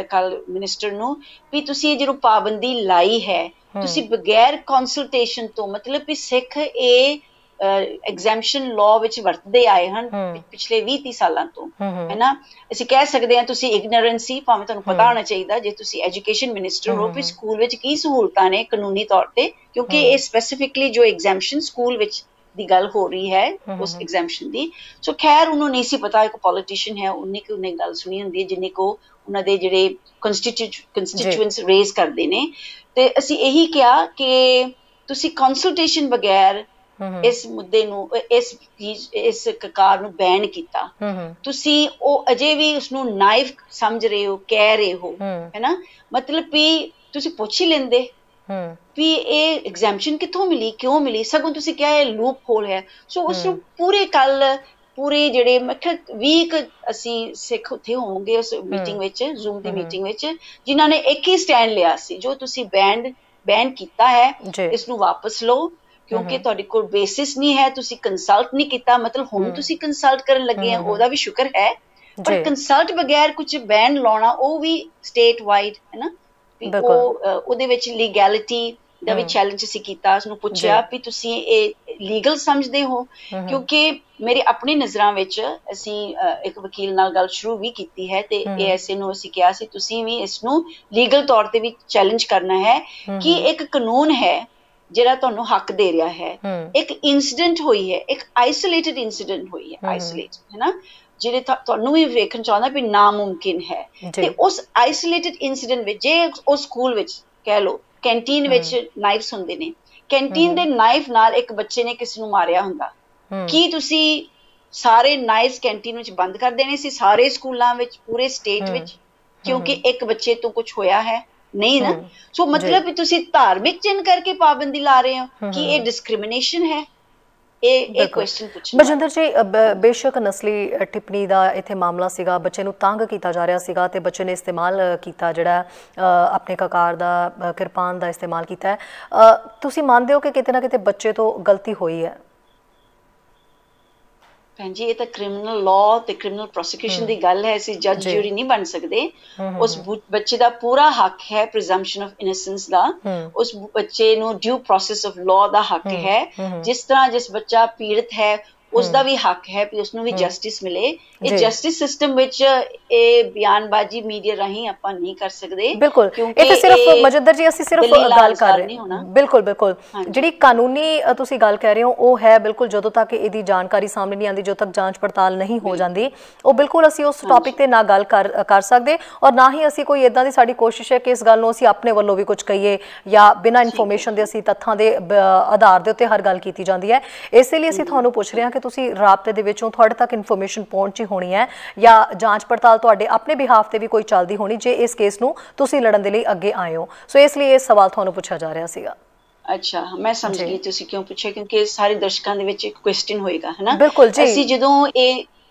ਕੱਲ ਮਿਨਿਸਟਰ ਨੂੰ ਵੀ ਤੁਸੀਂ ਇਹ ਜਦੋਂ ਪਾਬੰਦੀ ਲਾਈ ਹੈ, ਤੁਸੀਂ ਬਗੈਰ ਕੰਸਲਟੇਸ਼ਨ ਤੋਂ, ਮਤਲਬ ਵੀ ਸਿੱਖ ਇਹ ਐਗਜ਼ੈਂਪਸ਼ਨ ਲਾਅ ਵਿੱਚ ਵਰਤਦੇ ਆਏ ਹਨ ਪਿਛਲੇ 20-30 ਸਾਲਾਂ ਤੋਂ, ਹੈ ਨਾ। ਅਸੀਂ ਕਹਿ ਸਕਦੇ ਹਾਂ ਤੁਸੀਂ ਇਗਨੋਰੈਂਟ ਸੀ, ਭਾਵੇਂ ਤੁਹਾਨੂੰ ਪਤਾ ਹੋਣਾ ਚਾਹੀਦਾ ਜੇ ਤੁਸੀਂ ਐਜੂਕੇਸ਼ਨ ਮਿਨਿਸਟਰ ਹੋ ਵੀ ਸਕੂਲ ਵਿੱਚ ਕੀ ਸਹੂਲਤਾਂ ਨੇ ਕਾਨੂੰਨੀ ਤੌਰ ਤੇ, ਕਿਉਂਕਿ ਇਹ ਸਪੈਸੀਫਿਕਲੀ ਜੋ ਐਗਜ਼ੈਂਪਸ਼ਨ ਸਕੂਲ ਵਿੱਚ ਦੀ ਗੱਲ ਹੋ ਰਹੀ ਹੈ ਉਸ ਐਗਜ਼ੈਂਪਸ਼ਨ ਦੀ। ਸੋ ਖੈਰ ਉਹਨੂੰ ਨਹੀਂ ਸੀ ਪਤਾ, ਇੱਕ ਪੋਲੀਟੀਸ਼ੀਅਨ ਹੈ, ਉਹਨੇ ਗੱਲ ਸੁਣੀ ਹੁੰਦੀ ਹੈ ਜਿੰਨੇ ਕੋ ਉਹਨਾਂ ਦੇ ਜਿਹੜੇ ਕੰਸਟੀਚੁਐਂਟਸ ਰੇਜ਼ ਕਰਦੇ ਨੇ। ਤੇ ਅਸੀਂ ਇਹੀ ਕਿਹਾ ਕਿ ਤੁਸੀਂ ਕੰਸਲਟੇਸ਼ਨ ਬਗੈਰ ਇਸ ਮੁੱਦੇ ਨੂੰ, ਇਸ ਕਕਾਰ ਨੂੰ ਬੈਨ ਕੀਤਾ। ਤੁਸੀਂ ਉਹ ਅਜੇ ਵੀ ਉਸਨੂੰ ਨਾਈਫ ਸਮਝ ਰਹੇ ਹੋ, ਕਹਿ ਰਹੇ ਹੋ, ਹੈ ਨਾ। ਮਤਲਬ ਵੀ ਤੁਸੀਂ ਪੁੱਛ ਹੀ ਲੈਂਦੇ ਵੀ ਇਹ ਐਗਜ਼ੈਂਪਸ਼ਨ ਕਿੱਥੋਂ ਮਿਲੀ, ਕਿਉਂ ਮਿਲੀ, ਸਗੋਂ ਤੁਸੀਂ ਕਿਹਾ ਇਹ ਲੂਪ ਹੋਲ ਹੈ। ਸੋ ਉਸਨੂੰ ਪੂਰੇ ਜਿਹੜੇ ਮੈਂ ਕਿਹਾ 20 ਅਸੀਂ ਸਿੱਖ ਉੱਥੇ ਹੋਵਾਂਗੇ ਉਸ ਮੀਟਿੰਗ ਵਿੱਚ, ਜ਼ੂਮ ਦੀ ਮੀਟਿੰਗ ਵਿੱਚ, ਜਿਨ੍ਹਾਂ ਨੇ ਇੱਕ ਹੀ ਸਟੈਂਡ ਲਿਆ ਸੀ, ਜੋ ਤੁਸੀਂ ਬੈਨ ਕੀਤਾ ਹੈ ਇਸਨੂੰ ਵਾਪਸ ਲਓ, ਕਿਉਂਕਿ ਤੁਹਾਡੇ ਕੋਲ ਬੇਸਿਸ ਨਹੀਂ ਹੈ, ਤੁਸੀਂ ਕੰਸਲਟ ਨਹੀਂ ਕੀਤਾ। ਮਤਲਬ ਹੁਣ ਤੁਸੀਂ ਕੰਸਲਟ ਕਰਨ ਲੱਗੇ ਆ, ਉਹਦਾ ਵੀ ਸ਼ੁਕਰ ਹੈ, ਪਰ ਕੰਸਲਟ ਬਗੈਰ ਕੁਝ ਬੈਨ ਲਾਉਣਾ ਉਹ ਵੀ ਸਟੇਟ ਵਾਈਡ, ਹੈ ਨਾ। ਉਹਦੇ ਵਿੱਚ ਲੀਗੈਲਿਟੀ ਦਾ ਵੀ ਚੈਲੰਜ ਅਸੀਂ ਕੀਤਾ, ਉਸਨੂੰ ਪੁੱਛਿਆ ਵੀ ਤੁਸੀਂ ਇਹ ਲੀਗਲ ਸਮਝਦੇ ਹੋ? ਕਿਉਂਕਿ ਮੇਰੇ ਆਪਣੀ ਨਜ਼ਰਾਂ ਵਿੱਚ ਅਸੀਂ ਇੱਕ ਵਕੀਲ ਨਾਲ ਗੱਲ ਸ਼ੁਰੂ ਵੀ ਕੀਤੀ ਹੈ, ਤੇ ASA ਨੂੰ ਅਸੀਂ ਕਿਹਾ ਸੀ ਤੁਸੀਂ ਵੀ ਇਸ ਨੂੰ ਲੀਗਲ ਤੌਰ ਤੇ ਵੀ ਚੈਲੰਜ ਕਰਨਾ ਹੈ ਕਿ ਇੱਕ ਕਾਨੂੰਨ ਹੈ ਜਿਹੜਾ ਤੁਹਾਨੂੰ ਹੱਕ ਦੇ ਰਿਹਾ ਹੈ। ਇੱਕ ਇਨਸੀਡੈਂਟ ਹੋਈ ਹੈ, ਇੱਕ ਆਈਸੋਲੇਟਡ ਇਨਸੀਡੈਂਟ ਹੋਈ ਹੈ, ਆਈਸੋਲੇਟ, ਹੈ ਨਾ, ਜਿਹੜੇ ਤੁਹਾਨੂੰ ਵੀ ਵੇਖਣ ਚਾਹੁੰਦਾ ਵੀ ਨਾਮੁਮਕਿਨ ਹੈ। ਤੇ ਉਸ ਆਈਸੋਲੇਟਡ ਇਨਸੀਡੈਂਟ ਵਿੱਚ ਜੇ ਉਹ ਸਕੂਲ ਵਿੱਚ ਕਹਿ ਲਓ ਕੈਂਟੀਨ ਵਿੱਚ ਨਾਈਫਸ ਹੁੰਦੇ ਨੇ, ਕੈਂਟੀਨ ਦੇ ਨਾਈਫ ਨਾਲ ਇੱਕ ਬੱਚੇ ਨੇ ਕਿਸੇ ਨੂੰ ਮਾਰਿਆ ਹੁੰਦਾ, ਕੀ ਤੁਸੀਂ ਸਾਰੇ ਨਾਈਫਸ ਕੈਂਟੀਨ ਵਿੱਚ ਬੰਦ ਕਰ ਦੇਣੇ ਸੀ ਸਾਰੇ ਸਕੂਲਾਂ ਵਿੱਚ, ਪੂਰੇ ਸਟੇਟ ਵਿੱਚ, ਕਿਉਂਕਿ ਇੱਕ ਬੱਚੇ ਤੋਂ ਕੁਝ ਹੋਇਆ ਹੈ? ਨਹੀਂ ਨਾ। ਸੋ ਮਤਲਬ ਵੀ ਤੁਸੀਂ ਧਾਰਮਿਕ ਚਿੰਨ੍ਹ ਕਰਕੇ ਪਾਬੰਦੀ ਲਾ ਰਹੇ ਹੋ, ਕਿ ਇਹ ਡਿਸਕ੍ਰਿਮੀਨੇਸ਼ਨ ਹੈ? ਇਹ ਕੁਐਸਚਨ ਪੁੱਛਣਾ। ਬਲਜਿੰਦਰ ਜੀ, ਬੇਸ਼ੱਕ ਨਸਲੀ ਟਿੱਪਣੀ ਦਾ ਇੱਥੇ ਮਾਮਲਾ ਸੀਗਾ, ਬੱਚੇ ਨੂੰ ਤੰਗ ਕੀਤਾ ਜਾ ਰਿਹਾ ਸੀਗਾ ਤੇ ਬੱਚੇ ਨੇ ਇਸਤੇਮਾਲ ਕੀਤਾ ਜਿਹੜਾ ਆਪਣੇ ਕਕਾਰ ਦਾ, ਕਿਰਪਾਨ ਦਾ ਇਸਤੇਮਾਲ ਕੀਤਾ ਹੈ। ਤੁਸੀਂ ਮੰਨਦੇ ਹੋ ਕਿ ਕਿਤੇ ਨਾ ਕਿਤੇ ਬੱਚੇ ਤੋਂ ਗਲਤੀ ਹੋਈ ਹੈ? ਭੈਣ ਜੀ, ਇਹ ਤਾਂ ਕ੍ਰਿਮੀਨਲ ਲਾਅ ਤੇ ਕ੍ਰਿਮੀਨਲ ਪ੍ਰੋਸੀਕਿਊਸ਼ਨ ਦੀ ਗੱਲ ਹੈ, ਅਸੀਂ ਜੱਜ ਜੂਰੀ ਨਹੀਂ ਬਣ ਸਕਦੇ। ਉਸ ਬੱਚੇ ਦਾ ਪੂਰਾ ਹੱਕ ਹੈ ਪ੍ਰੀਜ਼ੰਪਸ਼ਨ ਆਫ ਇਨੋਸੈਂਸ ਦਾ, ਉਸ ਬੱਚੇ ਨੂੰ ਡਿਊ ਪ੍ਰੋਸੈਸ ਆਫ ਲਾਅ ਦਾ ਹੱਕ ਹੈ। ਜਿਸ ਤਰ੍ਹਾਂ ਜਿਸ ਬੱਚਾ ਪੀੜਤ ਹੈ ਉਸਦਾ ਵੀ ਹੱਕ ਹੈ ਵੀ ਉਸਨੂੰ ਵੀ ਜਸਟਿਸ ਮਿਲੇ। ਇਹ ਜਸਟਿਸ ਸਿਸਟਮ ਵਿੱਚ ਇਹ ਬਿਆਨਬਾਜ਼ੀ ਮੀਡੀਆ ਰਾਹੀਂ ਆਪਾਂ ਨਹੀਂ ਕਰ ਸਕਦੇ। ਬਿਲਕੁਲ, ਇਹ ਤਾਂ ਸਿਰਫ ਮਜਿੰਦਰ ਜੀ ਅਸੀਂ ਸਿਰਫ ਗੱਲ ਕਰ ਰਹੇ ਹਾਂ। ਬਿਲਕੁਲ ਬਿਲਕੁਲ, ਜਿਹੜੀ ਕਾਨੂੰਨੀ ਤੁਸੀਂ ਗੱਲ ਕਹਿ ਰਹੇ ਹੋ ਉਹ ਹੈ ਬਿਲਕੁਲ, ਜਦੋਂ ਤੱਕ ਇਹਦੀ ਜਾਣਕਾਰੀ ਸਾਹਮਣੇ ਨਹੀਂ ਆਉਂਦੀ, ਜਦੋਂ ਤੱਕ ਜਾਂਚ ਪੜਤਾਲ ਨਹੀਂ ਹੋ ਜਾਂਦੀ, ਉਹ ਬਿਲਕੁਲ ਅਸੀਂ ਉਸ ਟੌਪਿਕ ਤੇ ਨਾ ਗੱਲ ਕਰ ਸਕਦੇ, ਔਰ ਨਾ ਹੀ ਅਸੀਂ ਕੋਈ ਇੱਦਾਂ ਦੀ ਸਾਡੀ ਕੋਸ਼ਿਸ਼ ਹੈ ਕਿ ਇਸ ਗੱਲ ਨੂੰ ਅਸੀਂ ਆਪਣੇ ਵੱਲੋਂ ਵੀ ਕੁਝ ਕਹੀਏ ਜਾਂ ਬਿਨਾਂ ਇਨਫੋਰਮੇਸ਼ਨ ਦੇ ਅਸੀਂ ਤੱਥਾਂ ਦੇ ਆਧਾਰ ਦੇ ਉੱਤੇ ਹਰ ਗੱਲ ਕੀਤੀ ਜਾਂਦੀ ਹੈ। ਇਸੇ ਲਈ ਅਸੀਂ ਤੁਹਾਨੂੰ ਪੁੱਛ ਰਹੇ ਹਾਂ ਕਿ ਤੁਸੀਂ ਰਾਬਤੇ ਦੇ ਵਿੱਚੋਂ ਤੁਹਾਡੇ ਤੱਕ ਇਨਫੋਰਮੇਸ਼ਨ ਪਹੁੰਚੀ ਹੋਣੀ ਹੈ ਜਾਂ ਜਾਂਚ ਪੜਤਾਲ ਤੁਹਾਡੇ ਆਪਣੇ ਬਿਹਾਫ ਤੇ ਵੀ ਕੋਈ ਚੱਲਦੀ ਹੋਣੀ ਜੇ ਇਸ ਕੇਸ ਨੂੰ ਤੁਸੀਂ ਲੜਨ ਦੇ ਲਈ ਅੱਗੇ ਆਏ ਹੋ। ਸੋ ਇਸ ਲਈ ਇਹ ਸਵਾਲ ਤੁਹਾਨੂੰ ਪੁੱਛਿਆ ਜਾ ਰਿਹਾ ਸੀਗਾ। ਅੱਛਾ, ਮੈਂ ਸਮਝ ਗਈ ਤੁਸੀਂ ਕਿਉਂ ਪੁੱਛਿਆ, ਕਿਉਂਕਿ ਸਾਰੇ ਦਰਸ਼ਕਾਂ ਦੇ ਵਿੱਚ ਇੱਕ ਕੁਐਸਚਨ ਹੋਏਗਾ, ਹੈ ਨਾ। ਬਿਲਕੁਲ ਜੀ। ਅਸੀਂ ਜਦੋਂ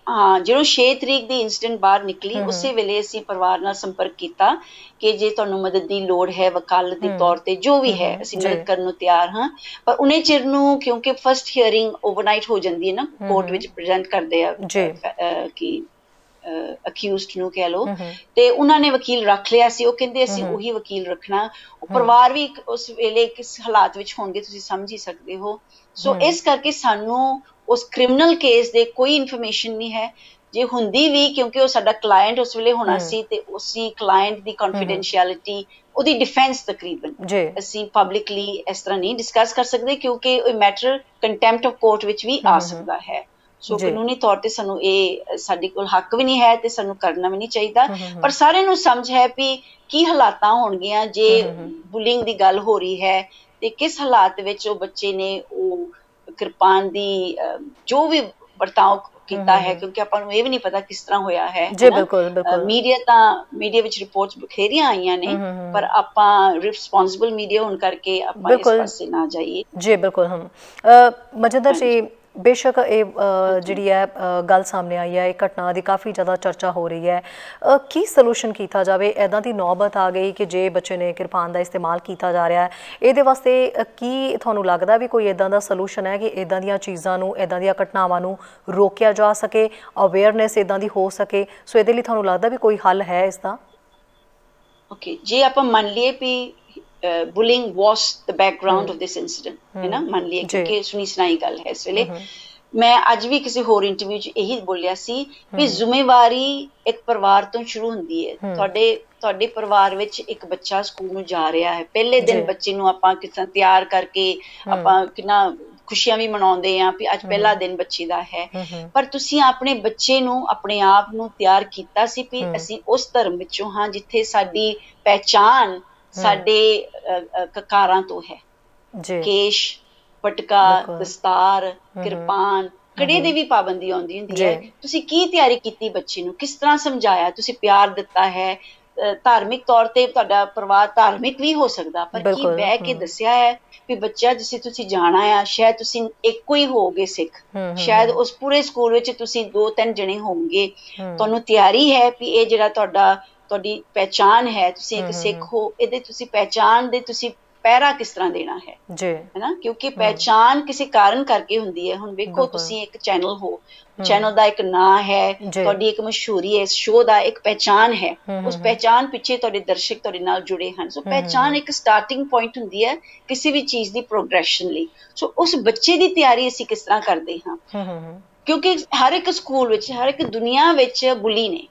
6 ਤਰੀਕ ਦੀ ਇਨਸੀਡੈਂਟ ਬਾਹਰ ਨਿਕਲੀ, ਉਸੇ ਵੇਲੇ ਅਸੀਂ ਪਰਿਵਾਰ ਨਾਲ ਸੰਪਰਕ ਕੀਤਾ ਕਿ ਜੇ ਤੁਹਾਨੂੰ ਮਦਦ ਦੀ ਲੋੜ ਹੈ ਵਕਾਲਤ ਦੇ ਤੌਰ ਤੇ ਜੋ ਵੀ ਹੈ ਅਸੀਂ ਮਦਦ ਕਰਨ ਨੂੰ ਤਿਆਰ ਹਾਂ। ਪਰ ਉਨੇ ਚਿਰ ਨੂੰ ਕਿਉਂਕਿ ਫਸਟ ਹੀਅਰਿੰਗ ਓਵਰਨਾਈਟ ਹੋ ਜਾਂਦੀ ਹੈ ਨਾ, ਕੋਰਟ ਵਿੱਚ ਪ੍ਰੈਜ਼ੈਂਟ ਕਰਦੇ ਆ ਕਿ ਅਕਿਊਜ਼ਡ ਨੂੰ ਕਹਿ ਲਓ, ਤੇ ਉਹਨਾਂ ਨੇ ਵਕੀਲ ਰੱਖ ਲਿਆ ਸੀ। ਉਹ ਕਹਿੰਦੇ ਅਸੀਂ ਉਹੀ ਵਕੀਲ ਰੱਖਣਾ। ਉਹ ਪਰਿਵਾਰ ਵੀ ਉਸ ਵੇਲੇ ਕਿਸ ਹਾਲਾਤ ਵਿੱਚ ਹੋਣਗੇ ਤੁਸੀਂ ਸਮਝ ਹੀ ਸਕਦੇ ਹੋ। ਸੋ ਇਸ ਕਰਕੇ ਸਾਨੂੰ ਉਸ ਕ੍ਰਿਮੀਨਲ ਕੇਸ ਦੇ ਕੋਈ ਇਨਫੋਰਮੇਸ਼ਨ ਨਹੀਂ ਹੈ। ਜੇ ਹੁੰਦੀ ਵੀ, ਕਿਉਂਕਿ ਉਹ ਸਾਡਾ ਕਲਾਇੰਟ ਉਸ ਵੇਲੇ ਹੋਣਾ ਸੀ ਤੇ ਉਸੇ ਕਲਾਇੰਟ ਦੀ ਕੌਨਫੀਡੈਂਸ਼ੀਅਲਿਟੀ, ਉਹਦੀ ਡਿਫੈਂਸ ਤਕਰੀਬਨ ਅਸੀਂ ਪਬਲਿਕਲੀ ਇਸ ਤਰ੍ਹਾਂ ਨਹੀਂ ਡਿਸਕਸ ਕਰ ਸਕਦੇ, ਕਿਉਂਕਿ ਉਹ ਮੈਟਰ ਕੰਟੈਂਪਟ ਆਫ ਕੋਰਟ ਵਿੱਚ ਵੀ ਆ ਸਕਦਾ ਹੈ। ਸੋ ਕਾਨੂੰਨੀ ਤੌਰ ਤੇ ਸਾਨੂੰ ਇਹ ਸਾਡੇ ਕੋਲ ਹੱਕ ਵੀ ਨਹੀਂ ਹੈ ਤੇ ਸਾਨੂੰ ਕਰਨਾ ਵੀ ਨਹੀਂ ਚਾਹੀਦਾ। ਪਰ ਸਾਰਿਆਂ ਨੂੰ ਸਮਝ ਹੈ ਵੀ ਕੀ ਹਾਲਾਤਾਂ ਹੋਣਗੀਆਂ ਜੇ ਬੁਲਿੰਗ ਦੀ ਗੱਲ ਹੋ ਰਹੀ ਹੈ ਤੇ ਕਿਸ ਹਾਲਾਤ ਵਿੱਚ ਉਹ ਬੱਚੇ ਨੇ ਉਹ ਕਿਰਪਾਨ ਦੀ ਜੋ ਵੀ ਵਰਤਾਓ ਕੀਤਾ ਹੈ, ਕਿਉਂਕਿ ਆਪਾਂ ਨੂੰ ਇਹ ਵੀ ਨਹੀਂ ਪਤਾ ਕਿਸ ਤਰ੍ਹਾਂ ਹੋਇਆ ਹੈ। ਮੀਡੀਆ ਵਿੱਚ ਰਿਪੋਰਟਸ ਬਥੇਰੀਆਂ ਆਈਆਂ ਨੇ, ਪਰ ਆਪਾਂ ਰਿਸਪੌਂਸਿਬਲ ਮੀਡੀਆ ਹੋਣ ਕਰਕੇ ਆਪਾਂ ਇਸ ਪਾਸੇ ਨਾ ਜਾਈਏ। ਜੀ ਬਿਲਕੁਲ। ਮਨਜਿੰਦਰ ਜੀ, ਬੇਸ਼ੱਕ ਇਹ ਜਿਹੜੀ ਹੈ ਗੱਲ ਸਾਹਮਣੇ ਆਈ ਹੈ, ਇਹ ਘਟਨਾ ਦੀ ਕਾਫੀ ਜ਼ਿਆਦਾ ਚਰਚਾ ਹੋ ਰਹੀ ਹੈ, ਕੀ ਸੋਲੂਸ਼ਨ ਕੀਤਾ ਜਾਵੇ? ਇੱਦਾਂ ਦੀ ਨੌਬਤ ਆ ਗਈ ਕਿ ਜੇ ਬੱਚੇ ਨੇ ਕਿਰਪਾਨ ਦਾ ਇਸਤੇਮਾਲ ਕੀਤਾ ਜਾ ਰਿਹਾ ਹੈ, ਇਹਦੇ ਵਾਸਤੇ ਕੀ ਤੁਹਾਨੂੰ ਲੱਗਦਾ ਵੀ ਕੋਈ ਇੱਦਾਂ ਦਾ ਸੋਲੂਸ਼ਨ ਹੈ ਕਿ ਇੱਦਾਂ ਦੀਆਂ ਚੀਜ਼ਾਂ ਨੂੰ, ਇੱਦਾਂ ਦੀਆਂ ਘਟਨਾਵਾਂ ਨੂੰ ਰੋਕਿਆ ਜਾ ਸਕੇ, ਅਵੇਅਰਨੈਸ ਇੱਦਾਂ ਦੀ ਹੋ ਸਕੇ? ਸੋ ਇਹਦੇ ਲਈ ਤੁਹਾਨੂੰ ਲੱਗਦਾ ਵੀ ਕੋਈ ਹੱਲ ਹੈ ਇਸ ਦਾ? ਓਕੇ, ਜੇ ਆਪਾਂ ਮੰਨ ਲਈਏ ਵੀ bullying was the background of this incident, है ना, मान लिया, क्योंकि सुनी सुनाई गल है इस वेले। मैं अज भी किसी होर इंटरव्यू च यही बोलिया सी भी जिम्मेवारी एक परिवार तो शुरू हुंदी है। ਤੁਹਾਡੇ ਪਰਿਵਾਰ ਵਿੱਚ ਇੱਕ ਬੱਚਾ ਸਕੂਲ ਨੂੰ ਜਾ ਰਿਹਾ ਹੈ, ਪਹਿਲੇ ਦਿਨ ਬੱਚੇ ਨੂੰ ਆਪਾਂ ਕਿਸ ਤਰ੍ਹਾਂ ਤਿਆਰ ਕਰਕੇ ਆਪਾਂ ਕਿੰਨਾ ਖੁਸ਼ੀਆਂ ਵੀ ਮਨਾਉਂਦੇ ਆ ਵੀ ਅੱਜ ਪਹਿਲਾ ਦਿਨ ਬੱਚੇ ਦਾ ਹੈ, ਪਰ ਤੁਸੀਂ ਆਪਣੇ ਬੱਚੇ ਨੂੰ, ਆਪਣੇ ਆਪ ਨੂੰ ਤਿਆਰ ਕੀਤਾ ਸੀ ਵੀ ਅਸੀਂ ਉਸ ਧਰਮ ਵਿੱਚੋਂ ਹਾਂ ਜਿੱਥੇ ਸਾਡੀ ਪਹਿਚਾਨ ਸਾਡੇ ਕਕਾਰਾਂ ਤੋਂ ਹੈ। ਕੇਸ਼, ਪਟਕਾ, ਦਸਤਾਰ, ਕਿਰਪਾਨ, ਕੜੇ ਦੀ ਵੀ ਪਾਬੰਦੀ ਆਉਂਦੀ ਹੁੰਦੀ ਹੈ। ਤੁਸੀਂ ਕੀ ਤਿਆਰੀ ਕੀਤੀ ਬੱਚੇ ਨੂੰ, ਕਿਸ ਤਰ੍ਹਾਂ ਸਮਝਾਇਆ, ਤੁਸੀਂ ਪਿਆਰ ਦਿੱਤਾ ਹੈ? ਧਾਰਮਿਕ ਤੌਰ ਤੇ ਤੁਹਾਡਾ ਪਰਿਵਾਰ ਧਾਰਮਿਕ ਵੀ ਹੋ ਸਕਦਾ, ਪਰ ਕੀ ਬਹਿ ਕੇ ਦੱਸਿਆ ਹੈ ਵੀ ਬੱਚਾ ਜਿਸੇ ਤੁਸੀਂ ਜਾਣਾ ਆ, ਸ਼ਾਇਦ ਤੁਸੀਂ ਇੱਕੋ ਹੀ ਹੋਗੇ ਸਿੱਖ, ਸ਼ਾਇਦ ਉਸ ਪੂਰੇ ਸਕੂਲ ਵਿੱਚ ਤੁਸੀਂ 2-3 ਜਣੇ ਹੋਣਗੇ, ਤੁਹਾਨੂੰ ਤਿਆਰੀ ਹੈ ਵੀ ਇਹ ਜਿਹੜਾ ਤੁਹਾਡੀ ਪਹਿਚਾਨ ਹੈ, ਤੁਸੀਂ ਇੱਕ ਸਿੱਖ ਹੋ, ਇਹਦੇ ਤੁਸੀਂ ਪਹਿਚਾਨ ਦੇ ਤੁਸੀਂ ਪਹਿਰਾ ਕਿਸ ਤਰ੍ਹਾਂ ਦੇਣਾ ਹੈ ਨਾ, ਕਿਉਂਕਿ ਪਹਿਚਾਨ ਕਿਸੇ ਕਾਰਨ ਕਰਕੇ ਹੁੰਦੀ ਹੈ। ਹੁਣ ਵੇਖੋ, ਤੁਸੀਂ ਇੱਕ ਚੈਨਲ ਹੋ, ਚੈਨਲ ਦਾ ਇੱਕ ਨਾਂ ਹੈ, ਤੁਹਾਡੀ ਇੱਕ ਮਸ਼ਹੂਰੀ ਹੈ, ਇਸ ਸ਼ੋਅ ਦਾ ਇੱਕ ਪਹਿਚਾਨ ਹੈ, ਉਸ ਪਹਿਚਾਨ ਪਿੱਛੇ ਤੁਹਾਡੇ ਦਰਸ਼ਕ ਤੁਹਾਡੇ ਨਾਲ ਜੁੜੇ ਹਨ। ਸੋ ਪਹਿਚਾਨ ਇੱਕ ਸਟਾਰਟਿੰਗ ਪੁਆਇੰਟ ਹੁੰਦੀ ਹੈ ਕਿਸੇ ਵੀ ਚੀਜ਼ ਦੀ ਪ੍ਰੋਗਰੈਸ਼ਨ ਲਈ। ਸੋ ਉਸ ਬੱਚੇ ਦੀ ਤਿਆਰੀ ਅਸੀਂ ਕਿਸ ਤਰ੍ਹਾਂ ਕਰਦੇ ਹਾਂ, ਕਿਉਂਕਿ ਹਰ ਇੱਕ ਸਕੂਲ ਵਿੱਚ, ਹਰ ਇੱਕ ਦੁਨੀਆ ਵਿੱਚ ਬੁਲੀ ਨੇ।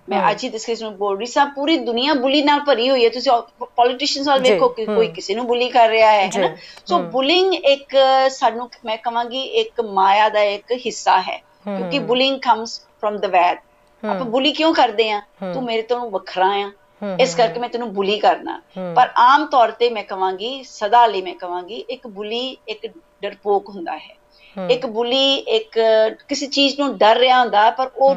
मैं आज ही डिस्कशन बोल रही साहब, पूरी दुनिया बुली नाल भरी हुई है। तुसी पॉलिटिशियंस वाल देखो कि कोई किसी नु बुली कर रहा है ना। सो बुलिंग एक सानू मैं कहांगी एक माया दा एक हिस्सा है, क्योंकि बुलिंग कम्स फ्रॉम द वैद। आप बुली क्यों करदे हैं? तू मेरे तो वखरा आ, इस करके मैं तेनू बुली करना। पर आम तौर ते मैं कहांगी, सदा लई मैं कहांगी, एक बुली एक डरपोक हुंदा है, एक बुली एक किसी चीज नू डर रहा हुंदा, पर वो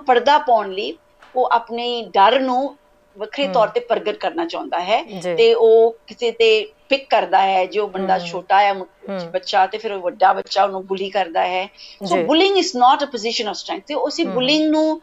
ਪਰਦਾ ਪਾਉਣ ਲਈ ਉਹ ਆਪਣੇ ਡਰ ਨੂੰ ਵੱਖਰੇ ਤੌਰ ਤੇ ਪ੍ਰਗਟ ਕਰਨਾ ਚਾਹੁੰਦਾ ਹੈ, ਤੇ ਉਹ ਕਿਸੇ ਤੇ ਪਿਕ ਕਰਦਾ ਹੈ। ਜੋ ਬੰਦਾ ਛੋਟਾ ਹੈ ਬੱਚਾ, ਤੇ ਫਿਰ ਵੱਡਾ ਬੱਚਾ ਉਹਨੂੰ ਬੁਲੀ ਕਰਦਾ ਹੈ। So bullying is not a position of strength. ਤੇ ਉਸੇ ਬੁਲਿੰਗ ਨੂੰ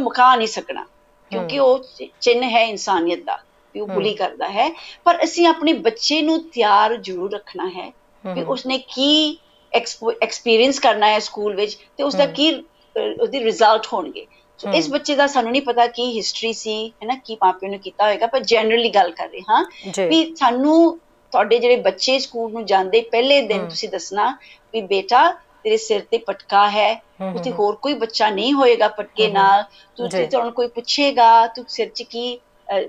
ਮੁਕਾ ਨਹੀਂ ਸਕਣਾ, ਕਿਉਂਕਿ ਉਹ ਚਿੰਨ੍ਹ ਹੈ ਇਨਸਾਨੀਅਤ ਦਾ ਵੀ ਉਹ ਬੁਲੀ ਕਰਦਾ ਹੈ। ਪਰ ਅਸੀਂ ਆਪਣੇ ਬੱਚੇ ਨੂੰ ਤਿਆਰ ਜ਼ਰੂਰ ਰੱਖਣਾ ਹੈ ਵੀ ਉਸਨੇ ਕੀ ਐਕਸਪੀਰੀਅੰਸ ਕਰਨਾ ਹੈ ਸਕੂਲ ਵਿੱਚ, ਤੇ ਉਸਦਾ ਕੀ ਉਹਦੇ ਰਿਜ਼ਲਟ ਹੋਣਗੇ। ਸੋ ਇਸ ਬੱਚੇ ਦਾ ਸਾਨੂੰ ਨਹੀਂ ਪਤਾ ਕੀ ਹਿਸਟਰੀ ਸੀ, ਹੈ ਨਾ, ਕੀ ਮਾਪਿਆਂ ਨੇ ਕੀਤਾ ਹੋਏਗਾ, ਪਰ ਜਨਰਲੀ ਗੱਲ ਕਰ ਰਹੇ ਹਾਂ ਵੀ ਸਾਨੂੰ ਤੁਹਾਡੇ ਜਿਹੜੇ ਬੱਚੇ ਸਕੂਲ ਨੂੰ ਜਾਂਦੇ ਪਹਿਲੇ ਦਿਨ ਤੁਸੀਂ ਦੱਸਣਾ ਵੀ ਬੇਟਾ ਤੇਰੇ ਸਿਰ ਤੇ ਪਟਕਾ ਹੈ, ਉੱਥੇ ਹੋਰ ਕੋਈ ਬੱਚਾ ਨਹੀਂ ਹੋਏਗਾ ਪਟਕੇ ਨਾਲ, ਤੁਸੀਂ ਤੁਹਾਨੂੰ ਕੋਈ ਪੁੱਛੇਗਾ ਤੂੰ ਸਿਰ 'ਚ ਕੀ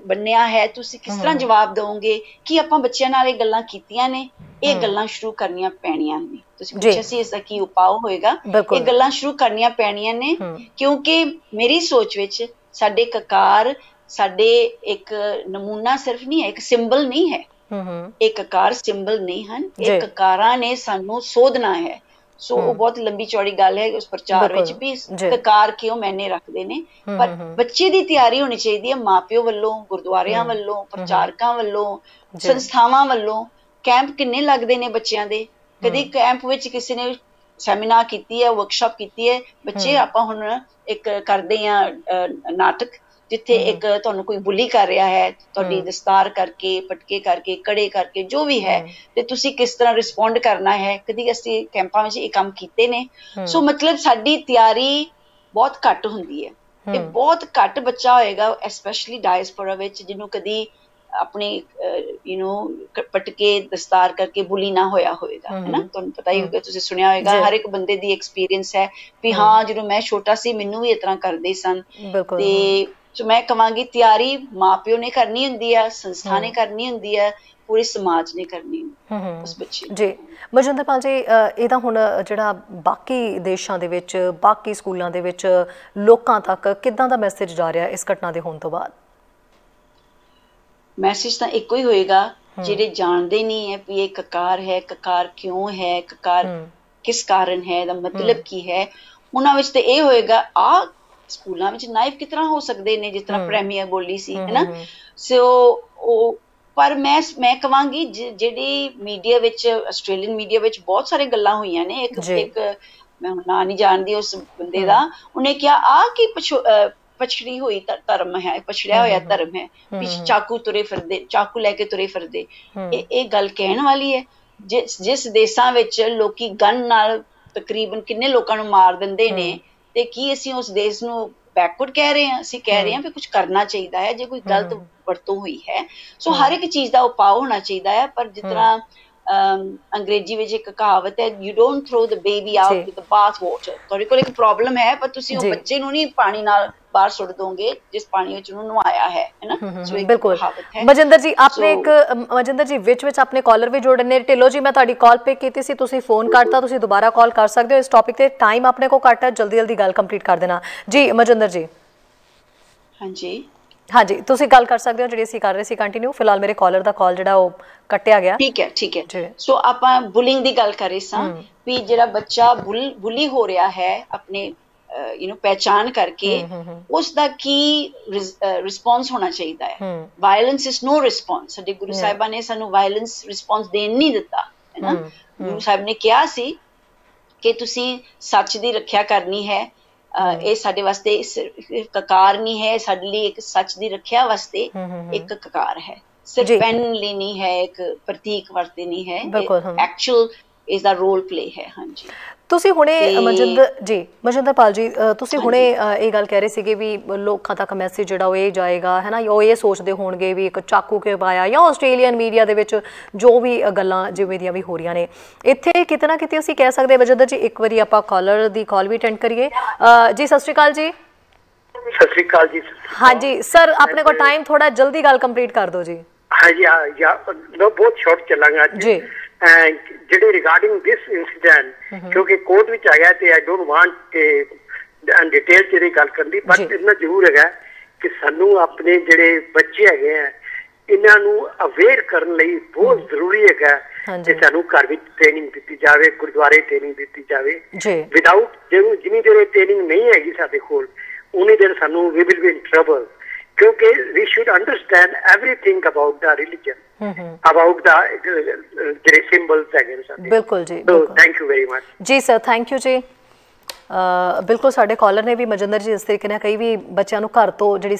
ਬੰਨਿਆ ਹੈ, ਤੁਸੀਂ ਕਿਸ ਤਰ੍ਹਾਂ ਜਵਾਬ ਦਵੋਗੇ? ਕੀ ਆਪਾਂ ਬੱਚਿਆਂ ਨਾਲ ਇਹ ਗੱਲਾਂ ਕੀਤੀਆਂ ਨੇ? ਇਹ ਗੱਲਾਂ ਸ਼ੁਰੂ ਕਰਨੀਆਂ ਪੈਣੀਆਂ ਨੇ। ਤੁਸੀਂ ਪੁੱਛਿਆ ਸੀ ਇਸ ਦਾ ਕੀ ਉਪਾਅ ਹੋਏਗਾ, ਇਹ ਗੱਲਾਂ ਸ਼ੁਰੂ ਕਰਨੀਆਂ ਪੈਣੀਆਂ ਨੇ, ਕਿਉਂਕਿ ਮੇਰੀ ਸੋਚ ਵਿੱਚ ਸਾਡੇ ਕਕਾਰ ਸਾਡੇ ਇੱਕ ਨਮੂਨਾ ਸਿਰਫ ਨਹੀਂ ਹੈ, ਇੱਕ ਸਿੰਬਲ ਨਹੀਂ ਹੈ। ਇਹ ਕਕਾਰ ਸਿੰਬਲ ਨਹੀਂ ਹਨ, ਇਹ ਕਕਾਰਾਂ ਨੇ ਸਾਨੂੰ ਸੋਧਣਾ ਹੈ। ਸੋ ਉਹ ਬਹੁਤ ਲੰਬੀ ਚੌੜੀ ਗੱਲ ਹੈ ਉਸ ਪ੍ਰਚਾਰ ਵਿੱਚ ਵੀ ਕਕਾਰ ਕਿਉਂ ਮੈਨੇ ਰੱਖਦੇ ਨੇ, ਪਰ ਬੱਚੇ ਦੀ ਤਿਆਰੀ ਹੋਣੀ ਚਾਹੀਦੀ ਹੈ ਮਾਪਿਓ ਵੱਲੋਂ, ਗੁਰਦੁਆਰਿਆਂ ਵੱਲੋਂ, ਪ੍ਰਚਾਰਕਾਂ ਵੱਲੋਂ, ਸੰਸਥਾਵਾਂ ਵੱਲੋਂ। ਕੈਂਪ ਕਿੰਨੇ ਲੱਗਦੇ ਨੇ ਬੱਚਿਆਂ ਦੇ, ਕਦੀ ਕੈਂਪ ਵਿੱਚ ਕਿਸੇ ਨੇ ਸੈਮੀਨਾਰ ਕੀਤੀ ਹੈ, ਵਰਕਸ਼ਾਪ ਕੀਤੀ ਹੈ। ਬੱਚੇ ਆਪਾਂ ਹੁਣ ਇੱਕ ਕਰਦੇ ਆ ਨਾਟਕ, ਜਿੱਥੇ ਇੱਕ ਤੁਹਾਨੂੰ ਕੋਈ ਬੁਲੀ ਕਰ ਰਿਹਾ ਹੈ, ਤੁਹਾਡੀ ਦਸਤਾਰ ਕਰਕੇ, ਪਟਕੇ ਕਰਕੇ, ਕੜੇ ਕਰਕੇ, ਜੋ ਵੀ ਹੈ, ਤੇ ਤੁਸੀਂ ਕਿਸ ਤਰ੍ਹਾਂ ਰਿਸਪੌਂਡ ਕਰਨਾ ਹੈ। ਕਦੀ ਅਸੀਂ ਕੈਂਪਾਂ ਵਿੱਚ ਇਹ ਕੰਮ ਕੀਤੇ ਨੇ। ਸੋ ਮਤਲਬ ਸਾਡੀ ਤਿਆਰੀ ਬਹੁਤ ਘੱਟ ਹੁੰਦੀ ਹੈ, ਤੇ ਬਹੁਤ ਘੱਟ ਬੱਚਾ ਹੋਏਗਾ ਐਸਪੈਸ਼ਲੀ ਡਾਇਸਪੋਰਾ ਵਿੱਚ ਜਿਹਨੂੰ ਕਦੀ ਆਪਣੀ ਪਟਕੇ ਦਸਤਾਰ ਕਰਕੇ ਬੁਲੀ ਨਾ ਹੋਇਆ ਹੋਏਗਾ, ਹੈ ਨਾ। ਤੁਹਾਨੂੰ ਪਤਾ ਹੀ ਹੋਏਗਾ, ਤੁਸੀਂ ਸੁਣਿਆ ਹੋਏਗਾ, ਹਰ ਇੱਕ ਬੰਦੇ ਦੀ ਐਕਸਪੀਰੀਅੰਸ ਹੈ ਵੀ ਹਾਂ ਜਦੋਂ ਮੈਂ ਛੋਟਾ ਸੀ ਮੈਨੂੰ ਵੀ ਇਸ ਤਰ੍ਹਾਂ ਕਰਦੇ ਸਨ। ਤੇ ਮੈਂ ਕਹਾਂਗੀ ਤਿਆਰੀ ਮਾਂ ਪਿਓ ਨੇ ਕਰਨੀ ਹੁੰਦੀ ਆ, ਸੰਸਥਾ ਨੇ ਕਰਨੀ ਹੁੰਦੀ ਹੈ, पूरे समाज ने करनी उस बच्चे जी। ਮਨਜਿੰਦਰਪਾਲ जी ਇਹਦਾ ਹੁਣ ਜਿਹੜਾ ਬਾਕੀ ਦੇਸ਼ਾਂ ਦੇ ਵਿੱਚ ਬਾਕੀ ਸਕੂਲਾਂ ਦੇ ਵਿੱਚ ਲੋਕਾਂ ਤੱਕ ਕਿੱਦਾਂ ਦਾ ਮੈਸੇਜ ਜਾ ਰਿਹਾ ਇਸ ਘਟਨਾ ਦੇ ਹੋਣ ਤੋਂ ਬਾਅਦ? ਮੈਸੇਜ ਤਾਂ ਇੱਕੋ ਹੀ ਹੋਏਗਾ, ਜਿਹੜੇ ਜਾਣਦੇ ਨਹੀਂ ਹੈ ਵੀ ਇਹ ਕਕਾਰ ਹੈ, ਕਕਾਰ ਕਿਉਂ ਹੈ, ਕਕਾਰ ਕਿਸ ਕਾਰਨ ਹੈ, ਇਹਦਾ ਮਤਲਬ ਕੀ ਹੈ, ਉਹਨਾਂ ਵਿੱਚ ਤੇ ਇਹ ਹੋਏਗਾ ਆ ਸਕੂਲਾਂ ਵਿੱਚ ਨਾਈਫ ਕਿਸ ਤਰ੍ਹਾਂ ਹੋ ਸਕਦੇ ਨੇ, ਜਿਸ ਤਰ੍ਹਾਂ ਪ੍ਰੇਮੀਆ ਬੋਲੀ ਸੀ, ਹੈ ਨਾ। ਸੋ ਉਹ ਪਰ ਮੈਂ ਕਹਾਂਗੀ ਜਿਹੜੀ ਮੀਡੀਆ ਵਿੱਚ, ਆਸਟ੍ਰੇਲੀਅਨ ਮੀਡੀਆ ਵਿੱਚ ਬਹੁਤ ਸਾਰੇ ਗੱਲਾਂ ਹੋਈਆਂ ਨੇ। ਇੱਕ ਮੈਂ ਨਾਂ ਨਹੀਂ ਜਾਣਦੀ ਉਸ ਬੰਦੇ ਦਾ, ਉਹਨੇ ਕਿਹਾ ਆ ਕਿ ਪਛੜੀ ਹੋਈ ਧਰਮ ਹੈ, ਪਛੜਿਆ ਹੋਇਆ ਧਰਮ ਹੈ, ਪਿੱਛੇ ਚਾਕੂ ਤੁਰੇ ਫਿਰਦੇ, ਚਾਕੂ ਲੈ ਕੇ ਤੁਰੇ ਫਿਰਦੇ। ਇਹ ਗੱਲ ਕਹਿਣ ਵਾਲੀ ਹੈ? ਜਿਸ ਦੇਸ਼ਾਂ ਵਿੱਚ ਲੋਕੀ ਗਨ ਨਾਲ ਤਕਰੀਬਨ ਕਿੰਨੇ ਲੋਕਾਂ ਨੂੰ ਮਾਰ ਦਿੰਦੇ ਨੇ, ਤੇ ਕੀ ਅਸੀਂ ਉਸ ਦੇਸ਼ ਨੂੰ ਬੈਕਵਰਡ ਕਹਿ ਰਹੇ ਹਾਂ? ਅਸੀਂ ਕਹਿ ਰਹੇ ਹਾਂ ਵੀ ਕੁਝ ਕਰਨਾ ਚਾਹੀਦਾ ਹੈ ਜੇ ਕੋਈ ਗਲਤ ਵਰਤੋਂ ਹੋਈ ਹੈ। ਸੋ ਹਰ ਇੱਕ ਚੀਜ਼ ਦਾ ਉਪਾਅ ਹੋਣਾ ਚਾਹੀਦਾ ਹੈ। ਪਰ ਜਿਸ ਤਰ੍ਹਾਂ ਅੰਗਰੇਜ਼ੀ ਵਿੱਚ ਇੱਕ ਕਹਾਵਤ ਹੈ, you don't throw the baby out with the bath water. ਤੁਹਾਡੇ ਕੋਲ ਇੱਕ ਪ੍ਰੋਬਲਮ ਹੈ ਪਰ ਤੁਸੀਂ ਉਹ ਬੱਚੇ ਨੂੰ ਨਹੀਂ ਪਾਣੀ ਨਾਲ ਬਾਹਰ ਸੁੱਟ ਦੋਗੇ ਜਿਸ ਪਾਣੀ ਵਿੱਚ ਉਹਨੂੰ ਨਵਾਇਆ ਹੈ ਨਾ। ਬਿਲਕੁਲ। ਮਨਜਿੰਦਰ ਜੀ ਆਪਣੇ ਇੱਕ ਮਨਜਿੰਦਰ ਜੀ ਵਿੱਚ ਆਪਣੇ ਕਾਲਰ ਵੀ ਜੁੜੇ ਨੇ। ਢਿੱਲੋਂ ਜੀ ਮੈਂ ਤੁਹਾਡੀ ਕਾਲ ਪਿਕ ਕੀਤੀ ਸੀ, ਤੁਸੀਂ ਫੋਨ ਕੱਟਤਾ, ਤੁਸੀਂ ਦੁਬਾਰਾ ਕਾਲ ਕਰ ਸਕਦੇ ਹੋ। ਇਸ ਟੌਪਿਕ ਤੇ ਟਾਈਮ ਆਪਣੇ ਕੋਲ ਘੱਟ ਹੈ, ਜਲਦੀ ਗੱਲ ਕੰਪਲੀਟ ਕਰ ਦੇਣਾ ਜੀ। ਮਨਜਿੰਦਰ ਜੀ ਹਾਂਜੀ ਤੁਸੀਂ ਗੱਲ ਕਰ ਸਕਦੇ ਹੋ ਜਿਹੜੀ ਅਸੀਂ ਕਰ ਰਹੇ ਸੀ ਕੰਟੀਨਿਊ। ਫਿਲਹਾਲ ਮੇਰੇ ਕਾਲਰ ਦਾ ਕਾਲ ਜਿਹੜਾ ਉਹ ਕੱਟਿਆ ਗਿਆ। ਠੀਕ ਹੈ। ਸੋ ਆਪਾਂ ਬੁਲਿੰਗ ਦੀ ਗੱਲ ਕਰ ਰਹੇ ਸਾਂ ਵੀ ਜਿਹੜਾ ਬੱਚਾ ਬੁਲੀ ਹੋ ਰਿਹਾ ਹੈ ਆਪਣੇ ਪਹਿਚਾਨ ਕਰਕੇ, ਉਸ ਦਾ ਕੀ ਰਿਸਪੌਂਸ ਹੋਣਾ ਚਾਹੀਦਾ ਹੈ। Violence is no response. ਸਾਡੇ ਗੁਰੂ ਸਾਹਿਬਾਂ ਨੇ ਸਾਨੂੰ ਵਾਇਲੈਂਸ ਰਿਸਪੌਂਸ ਦੇਣ ਨਹੀਂ ਦਿੱਤਾ, ਹੈ ਨਾ। ਗੁਰੂ ਸਾਹਿਬ ਨੇ ਕਿਹਾ ਸੀ ਕਿ ਤੁਸੀਂ ਸੱਚ ਦੀ ਰੱਖਿਆ ਕਰਨੀ ਹੈ। ਇਹ ਸਾਡੇ ਵਾਸਤੇ ਕਕਾਰ ਨਹੀਂ ਹੈ, ਸਾਡੇ ਲਈ ਇੱਕ ਸੱਚ ਦੀ ਰੱਖਿਆ ਵਾਸਤੇ ਇੱਕ ਕਕਾਰ ਹੈ, ਸਿਰਫ ਪੈਨ ਲਈ ਨਹੀਂ ਹੈ, ਇੱਕ ਪ੍ਰਤੀਕ ਵਰਤੇ ਨਹੀਂ ਹੈ, ਐਕਚੁਅਲ ਇਸ ਦਾ ਰੋਲ ਪਲੇ ਹੈ। ਹਾਂਜੀ ਤੁਸੀਂ ਹੁਣੇ ਮਨਜਿੰਦਰਪਾਲ ਜੀ ਤੁਸੀਂ ਹੁਣੇ ਇਹ ਗੱਲ ਕਹਿ ਰਹੇ ਸੀਗੇ ਵੀ ਲੋਕਾਂ ਤੱਕ ਮੈਸੇਜ ਜਿਹੜਾ ਉਹ ਇਹ ਜਾਏਗਾ, ਹੈ ਨਾ, ਉਹ ਇਹ ਸੋਚਦੇ ਹੋਣਗੇ ਵੀ ਇੱਕ ਚਾਕੂ ਕਿਉਂ ਪਾਇਆ, ਜਾਂ ਆਸਟ੍ਰੇਲੀਅਨ ਮੀਡੀਆ ਦੇ ਵਿੱਚ ਜੋ ਵੀ ਗੱਲਾਂ ਜਿਵੇਂ ਦੀਆਂ ਵੀ ਹੋ ਰਹੀਆਂ ਨੇ। ਇੱਥੇ ਕਿਤੇ ਨਾ ਕਿਤੇ ਅਸੀਂ ਕਹਿ ਸਕਦੇ ਮਨਜਿੰਦਰ ਜੀ, ਇੱਕ ਵਾਰੀ ਆਪਾਂ ਕਾਲਰ ਦੀ ਕਾਲ ਵੀ ਅਟੈਂਡ ਕਰੀਏ। ਜੀ ਸਤਿ ਸ਼੍ਰੀ ਅਕਾਲ ਜੀ। ਸਤਿ ਸ਼੍ਰੀ ਅਕਾਲ ਜੀ। ਹਾਂਜੀ ਸਰ, ਆਪਣੇ ਕੋਲ ਟਾਈਮ ਥੋੜਾ ਜਲਦੀ ਗੱਲ ਕੰਪਲੀਟ ਕਰ ਦਿਓ ਜੀ। ਹਾਂਜੀ ਮੈਂ ਬਹੁਤ ਸ਼ਾਰਟ ਚੱਲਾਂਗਾ ਜੀ। ਜਿਹੜੇ ਰਿਗਾਰਡਿੰਗ ਦਿਸ ਇਨਸੀਡੈਂਟ, ਕਿਉਂਕਿ ਕੋਰਟ ਵਿੱਚ ਆਇਆ ਤੇ ਆਈ ਡੋਂਟ ਵਾਂਟ ਡਿਟੇਲ ਚ ਇਹਦੀ ਗੱਲ ਕਰਨ ਦੀ, ਪਰ ਇੰਨਾ ਜ਼ਰੂਰ ਹੈਗਾ ਕਿ ਸਾਨੂੰ ਆਪਣੇ ਜਿਹੜੇ ਬੱਚੇ ਹੈਗੇ ਆ ਇਹਨਾਂ ਨੂੰ ਅਵੇਅਰ ਕਰਨ ਲਈ ਬਹੁਤ ਜ਼ਰੂਰੀ ਹੈਗਾ ਕਿ ਸਾਨੂੰ ਘਰ ਵਿੱਚ ਟ੍ਰੇਨਿੰਗ ਦਿੱਤੀ ਜਾਵੇ, ਗੁਰਦੁਆਰੇ ਟ੍ਰੇਨਿੰਗ ਦਿੱਤੀ ਜਾਵੇ। ਵਿਦਆਊਟ ਜਿੰਨੀ ਦੇਰ ਟ੍ਰੇਨਿੰਗ ਨਹੀਂ ਹੈਗੀ ਸਾਡੇ ਕੋਲ, ਉਨੀ ਦੇਰ ਸਾਨੂੰ we will be in trouble, ਕਿਉਂਕਿ we should understand everything about the religion, about the ਜਿਹੜੇ symbols ਹੈਗੇ ਨੇ ਸਾਡੇ। ਬਿਲਕੁਲ ਜੀ, ਥੈਂਕ ਯੂ ਵੈਰੀ ਮਚ ਜੀ ਸਰ। ਥੈਂਕ ਯੂ ਜੀ। ਬਿਲਕੁਲ ਸਾਡੇ ਕਾਲਰ ਨੇ ਵੀ ਮਨਜਿੰਦਰ ਜੀ ਇਸ ਤਰੀਕੇ ਨਾਲ ਕਈ ਵੀ ਬੱਚਿਆਂ ਨੂੰ ਘਰ ਤੋਂ ਜਿਹੜੀ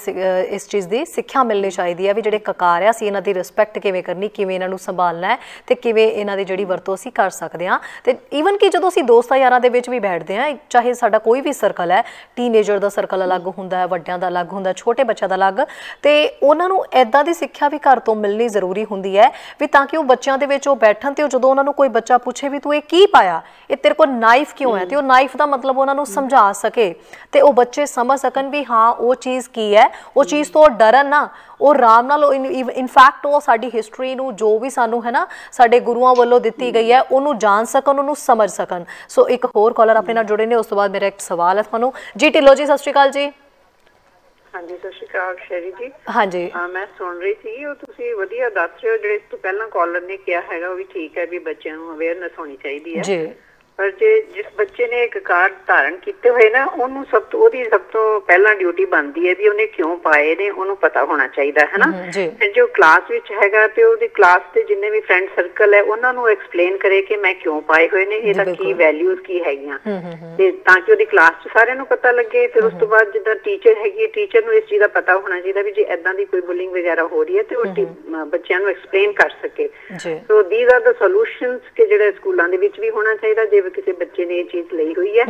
ਇਸ ਚੀਜ਼ ਦੀ ਸਿੱਖਿਆ ਮਿਲਣੀ ਚਾਹੀਦੀ ਹੈ ਵੀ ਜਿਹੜੇ ਕਕਾਰ ਆ ਅਸੀਂ ਇਹਨਾਂ ਦੀ ਰਿਸਪੈਕਟ ਕਿਵੇਂ ਕਰਨੀ, ਕਿਵੇਂ ਇਹਨਾਂ ਨੂੰ ਸੰਭਾਲਣਾ ਹੈ ਤੇ ਕਿਵੇਂ ਇਹਨਾਂ ਦੀ ਜਿਹੜੀ ਵਰਤੋਂ ਅਸੀਂ ਕਰ ਸਕਦੇ ਹਾਂ। ਤੇ ਈਵਨ ਕਿ ਜਦੋਂ ਅਸੀਂ ਦੋਸਤਾਂ ਯਾਰਾਂ ਦੇ ਵਿੱਚ ਵੀ ਬੈਠਦੇ ਹਾਂ, ਚਾਹੇ ਸਾਡਾ ਕੋਈ ਵੀ ਸਰਕਲ ਹੈ, ਟੀਨੇਜਰ ਦਾ ਸਰਕਲ ਅਲੱਗ ਹੁੰਦਾ ਹੈ, ਵੱਡਿਆਂ ਦਾ ਅਲੱਗ ਹੁੰਦਾ, ਛੋਟੇ ਬੱਚਿਆਂ ਦਾ ਅਲੱਗ, ਤੇ ਉਹਨਾਂ ਨੂੰ ਇੱਦਾਂ ਦੀ ਸਿੱਖਿਆ ਵੀ ਘਰ ਤੋਂ ਮਿਲਣੀ ਜ਼ਰੂਰੀ ਹੁੰਦੀ ਹੈ ਵੀ ਤਾਂ ਕਿ ਉਹ ਬੱਚਿਆਂ ਦੇ ਵਿੱਚ ਉਹ ਬੈਠਣ ਤੇ ਜਦੋਂ ਉਹਨਾਂ ਨੂੰ ਕੋਈ ਬੱਚਾ ਪੁੱਛੇ ਵੀ ਤੂੰ ਇਹ ਕੀ ਪਾਇਆ, ਇਹ ਤੇਰੇ ਕੋਲ ਨਾਈਫ ਕਿਉਂ ਹੈ, ਤੇ ਉਹ ਨਾਈਫ ਦਾ ਮਤਲਬ ਉਹਨਾਂ ਨੂੰ ਸਮਝਾ ਸਕੇ ਤੇ ਉਹ ਬੱਚੇ ਸਮਝ ਸਕਣ ਵੀ ਹਾਂ ਉਹ ਚੀਜ਼ ਕੀ ਹੈ, ਉਹ ਚੀਜ਼ ਤੋਂ ਡਰਨ ਨਾ, ਉਹ ਆਰਾਮ ਨਾਲ ਇਨਫੈਕਟ ਉਹ ਸਾਡੀ ਹਿਸਟਰੀ ਨੂੰ ਜੋ ਵੀ ਸਾਨੂੰ ਹੈ ਨਾ ਸਾਡੇ ਗੁਰੂਆਂ ਵੱਲੋਂ ਦਿੱਤੀ ਗਈ ਹੈ ਉਹਨੂੰ ਜਾਣ ਸਕਣ, ਉਹਨੂੰ ਸਮਝ ਸਕਣ। ਸੋ ਇੱਕ ਹੋਰ ਕਾਲਰ ਆਪਣੇ ਨਾਲ ਜੁੜੇ ਨੇ, ਉਸ ਤੋਂ ਬਾਅਦ ਮੇਰਾ ਇੱਕ ਸਵਾਲ ਹੈ ਤੁਹਾਨੂੰ ਜੀ। ਢਿੱਲੋਂ ਜੀ ਸਤਿ ਸ਼੍ਰੀ ਅਕਾਲ ਜੀ। ਹਾਂਜੀ ਸਤਿ ਸ਼੍ਰੀ ਅਕਾਲ ਸ਼ੈਰੀ ਜੀ। ਹਾਂਜੀ ਮੈਂ ਸੁਣ ਰਹੀ ਸੀ, ਉਹ ਤੁਸੀਂ ਵਧੀਆ ਦੱਸ ਰਹੇ ਹੋ, ਜਿਹੜੇ ਇਸ ਤੋਂ ਪਹਿਲਾਂ ਕਾਲਰ ਨੇ ਕਿਹਾ ਹੈਗਾ ਉਹ ਵੀ ਠੀਕ ਹੈ ਵੀ ਬੱਚਿਆਂ ਨੂੰ ਅਵੇਅਰਨੈਸ ਹੋਣੀ ਚਾਹੀਦੀ ਹੈ ਜੀ। ਪਰ ਜੇ ਜਿਸ ਬੱਚੇ ਨੇ ਇੱਕ ਕਾਰ ਧਾਰਨ ਕੀਤੇ ਹੋਏ ਨਾ, ਉਹਨੂੰ ਉਹਦੀ ਸਭ ਤੋਂ ਪਹਿਲਾਂ ਡਿਊਟੀ ਬਣਦੀ ਹੈ ਵੀ ਉਹਨੇ ਕਿਉਂ ਪਾਏ ਨੇ, ਉਹਨੂੰ ਪਤਾ ਹੋਣਾ ਚਾਹੀਦਾ ਹੈ ਨਾ। ਫਿਰ ਜੋ ਕਲਾਸ ਵਿੱਚ ਹੈਗਾ ਤੇ ਉਹਦੀ ਕਲਾਸ ਦੇ ਜਿੰਨੇ ਵੀ ਫਰੈਂਡ ਸਰਕਲ ਹੈ ਉਹਨਾਂ ਨੂੰ ਐਕਸਪਲੇਨ ਕਰੇ ਕਿ ਮੈਂ ਕਿਉਂ ਪਾਏ ਹੋਏ ਨੇ, ਇਹਦਾ ਕੀ ਵੈਲਿਊਜ਼ ਕੀ ਹੈਗੀਆਂ, ਤੇ ਤਾਂ ਕਿ ਉਹਦੀ ਕਲਾਸ 'ਚ ਸਾਰਿਆਂ ਨੂੰ ਪਤਾ ਲੱਗੇ। ਫਿਰ ਉਸ ਤੋਂ ਬਾਅਦ ਜਿੱਦਾਂ ਟੀਚਰ ਹੈਗੀ, ਟੀਚਰ ਨੂੰ ਇਸ ਚੀਜ਼ ਦਾ ਪਤਾ ਹੋਣਾ ਚਾਹੀਦਾ ਵੀ ਜੇ ਏਦਾਂ ਦੀ ਕੋਈ ਬੁਲਿੰਗ ਵਗੈਰਾ ਹੋ ਰਹੀ ਹੈ ਤੇ ਉਹ ਬੱਚਿਆਂ ਨੂੰ ਐਕਸਪਲੇਨ ਕਰ ਸਕੇ। ਸੋ ਦੀਜ਼ ਆਰ ਦ ਸੋਲੂਸ਼ਨਸ ਕਿ ਜਿਹੜੇ ਸਕੂਲਾਂ ਦੇ ਵਿੱਚ ਵੀ ਹੋਣਾ ਚਾਹੀਦਾ ਜੇ ਕਿਸੇ ਬੱਚੇ ਨੇ ਇਹ ਚੀਜ਼ ਲਈ ਹੋਈ ਹੈ।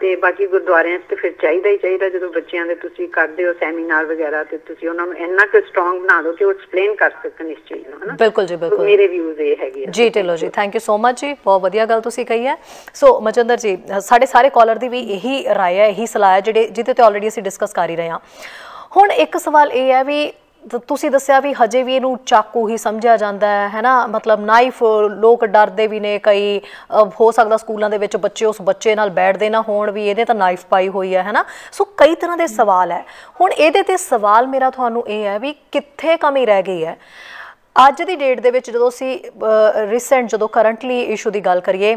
ਤੇ ਬਾਕੀ ਗੁਰਦੁਆਰਿਆਂ 'ਚ ਤੇ ਫਿਰ ਚਾਹੀਦਾ ਹੀ ਚਾਹੀਦਾ, ਜਦੋਂ ਬੱਚਿਆਂ ਦੇ ਤੁਸੀਂ ਕਰਦੇ ਹੋ ਸੈਮੀਨਾਰ ਵਗੈਰਾ ਤੇ ਤੁਸੀਂ ਉਹਨਾਂ ਨੂੰ ਇੰਨਾ ਕੁ ਸਟਰੋਂਗ ਬਣਾ ਦਿਓ ਕਿ ਉਹ ਐਕਸਪਲੇਨ ਕਰ ਸਕਣ ਇਸ ਚੀਜ਼ ਨੂੰ, ਹੈ ਨਾ। ਬਿਲਕੁਲ ਜੀ ਬਿਲਕੁਲ, ਮੇਰੇ ਵਿਊਜ਼ ਇਹ ਹੈਗੇ ਜੀ। Dhillon ji thank you so much ਜੀ, ਬਹੁਤ ਵਧੀਆ ਗੱਲ ਤੁਸੀਂ ਕਹੀ ਹੈ। ਸੋ ਮਨਜਿੰਦਰ ਜੀ, ਸਾਡੇ ਸਾਰੇ ਕਾਲਰ ਦੀ ਵੀ ਇਹੀ ਰਾਏ ਹੈ, ਇਹੀ ਸਲਾਹ ਹੈ ਜਿਹਦੇ ਤੇ ਆਲਰੇਡੀ ਅਸੀਂ ਡਿਸਕਸ ਕਰ ਹੀ ਰਹੇ ਹਾਂ। ਹੁਣ ਇੱਕ ਸਵਾਲ ਇਹ ਹੈ ਵੀ ਤੁਸੀਂ ਦੱਸਿਆ ਵੀ ਹਜੇ ਵੀ ਇਹਨੂੰ ਚਾਕੂ ਹੀ ਸਮਝਿਆ ਜਾਂਦਾ ਹੈ ਨਾ, ਮਤਲਬ ਨਾਈਫ, ਲੋਕ ਡਰਦੇ ਵੀ ਨੇ ਕਈ, ਹੋ ਸਕਦਾ ਸਕੂਲਾਂ ਦੇ ਵਿੱਚ ਬੱਚੇ ਉਸ ਬੱਚੇ ਨਾਲ ਬੈਠਦੇ ਨਾ ਹੋਣ ਵੀ ਇਹਦੇ ਤਾਂ ਨਾਈਫ ਪਾਈ ਹੋਈ ਹੈ ਨਾ। ਸੋ ਕਈ ਤਰ੍ਹਾਂ ਦੇ ਸਵਾਲ ਹੈ। ਹੁਣ ਇਹਦੇ ਤੇ ਸਵਾਲ ਮੇਰਾ ਤੁਹਾਨੂੰ ਇਹ ਹੈ ਵੀ ਕਿੱਥੇ ਕਮੀ ਰਹਿ ਗਈ ਹੈ ਅੱਜ ਦੀ ਡੇਟ ਦੇ ਵਿੱਚ? ਜਦੋਂ ਅਸੀਂ ਰੀਸੈਂਟ ਜਦੋਂ ਕਰੰਟਲੀ ਇਸ਼ੂ ਦੀ ਗੱਲ ਕਰੀਏ,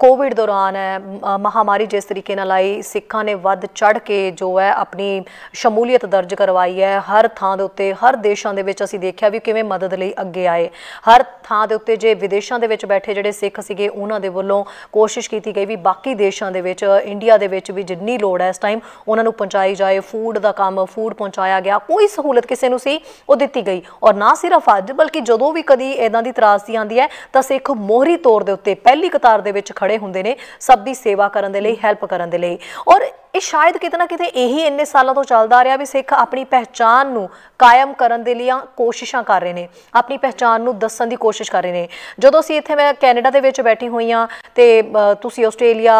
ਕੋਵਿਡ ਦੌਰਾਨ ਹੈ, ਮਹਾਮਾਰੀ ਜਿਸ ਤਰੀਕੇ ਨਾਲ ਆਈ, ਸਿੱਖਾਂ ਨੇ ਵੱਧ ਚੜ੍ਹ ਕੇ ਜੋ ਹੈ ਆਪਣੀ ਸ਼ਮੂਲੀਅਤ ਦਰਜ ਕਰਵਾਈ ਹੈ ਹਰ ਥਾਂ ਦੇ ਉੱਤੇ। ਹਰ ਦੇਸ਼ਾਂ ਦੇ ਵਿੱਚ ਅਸੀਂ ਦੇਖਿਆ ਵੀ ਕਿਵੇਂ ਮਦਦ ਲਈ ਅੱਗੇ ਆਏ। ਹਰ ਥਾਂ ਦੇ ਉੱਤੇ ਜੇ ਵਿਦੇਸ਼ਾਂ ਦੇ ਵਿੱਚ ਬੈਠੇ ਜਿਹੜੇ ਸਿੱਖ ਸੀਗੇ ਉਹਨਾਂ ਦੇ ਵੱਲੋਂ ਕੋਸ਼ਿਸ਼ ਕੀਤੀ ਗਈ ਵੀ ਬਾਕੀ ਦੇਸ਼ਾਂ ਦੇ ਵਿੱਚ, ਇੰਡੀਆ ਦੇ ਵਿੱਚ ਵੀ ਜਿੰਨੀ ਲੋੜ ਹੈ ਇਸ ਟਾਈਮ ਉਹਨਾਂ ਨੂੰ ਪਹੁੰਚਾਈ ਜਾਏ। ਫੂਡ ਦਾ ਕੰਮ, ਫੂਡ ਪਹੁੰਚਾਇਆ ਗਿਆ, ਕੋਈ ਸਹੂਲਤ ਕਿਸੇ ਨੂੰ ਸੀ ਉਹ ਦਿੱਤੀ ਗਈ। ਔਰ ਨਾ ਸਿਰਫ ਅੱਜ ਬਲਕਿ ਜਦੋਂ ਵੀ ਕਦੀ ਇੱਦਾਂ ਦੀ ਤਰਾਸਦੀ ਆਉਂਦੀ ਹੈ ਤਾਂ ਸਿੱਖ ਮੋਹਰੀ ਤੌਰ ਦੇ ਉੱਤੇ ਪਹਿਲੀ ਕਤਾਰ ਦੇ ਵਿੱਚ ਖੜੇ ਹੁੰਦੇ ਨੇ ਸਭ ਦੀ ਸੇਵਾ ਕਰਨ ਦੇ ਲਈ, ਹੈਲਪ ਕਰਨ ਦੇ ਲਈ। ਔਰ ਇਹ ਸ਼ਾਇਦ ਕਿਤੇ ਨਾ ਕਿਤੇ ਇਹੀ ਇੰਨੇ ਸਾਲਾਂ ਤੋਂ ਚੱਲਦਾ ਰਿਹਾ ਵੀ ਸਿੱਖ ਆਪਣੀ ਪਹਿਚਾਣ ਨੂੰ ਕਾਇਮ ਕਰਨ ਦੇ ਲਈ ਕੋਸ਼ਿਸ਼ਾਂ ਕਰ ਰਹੇ ਨੇ, ਆਪਣੀ ਪਹਿਚਾਣ ਨੂੰ ਦੱਸਣ ਦੀ ਕੋਸ਼ਿਸ਼ ਕਰ ਰਹੇ ਨੇ। ਜਦੋਂ ਅਸੀਂ ਇੱਥੇ, ਮੈਂ ਕੈਨੇਡਾ ਦੇ ਵਿੱਚ ਬੈਠੀ ਹੋਈ ਹਾਂ ਤੇ ਤੁਸੀਂ ਆਸਟ੍ਰੇਲੀਆ,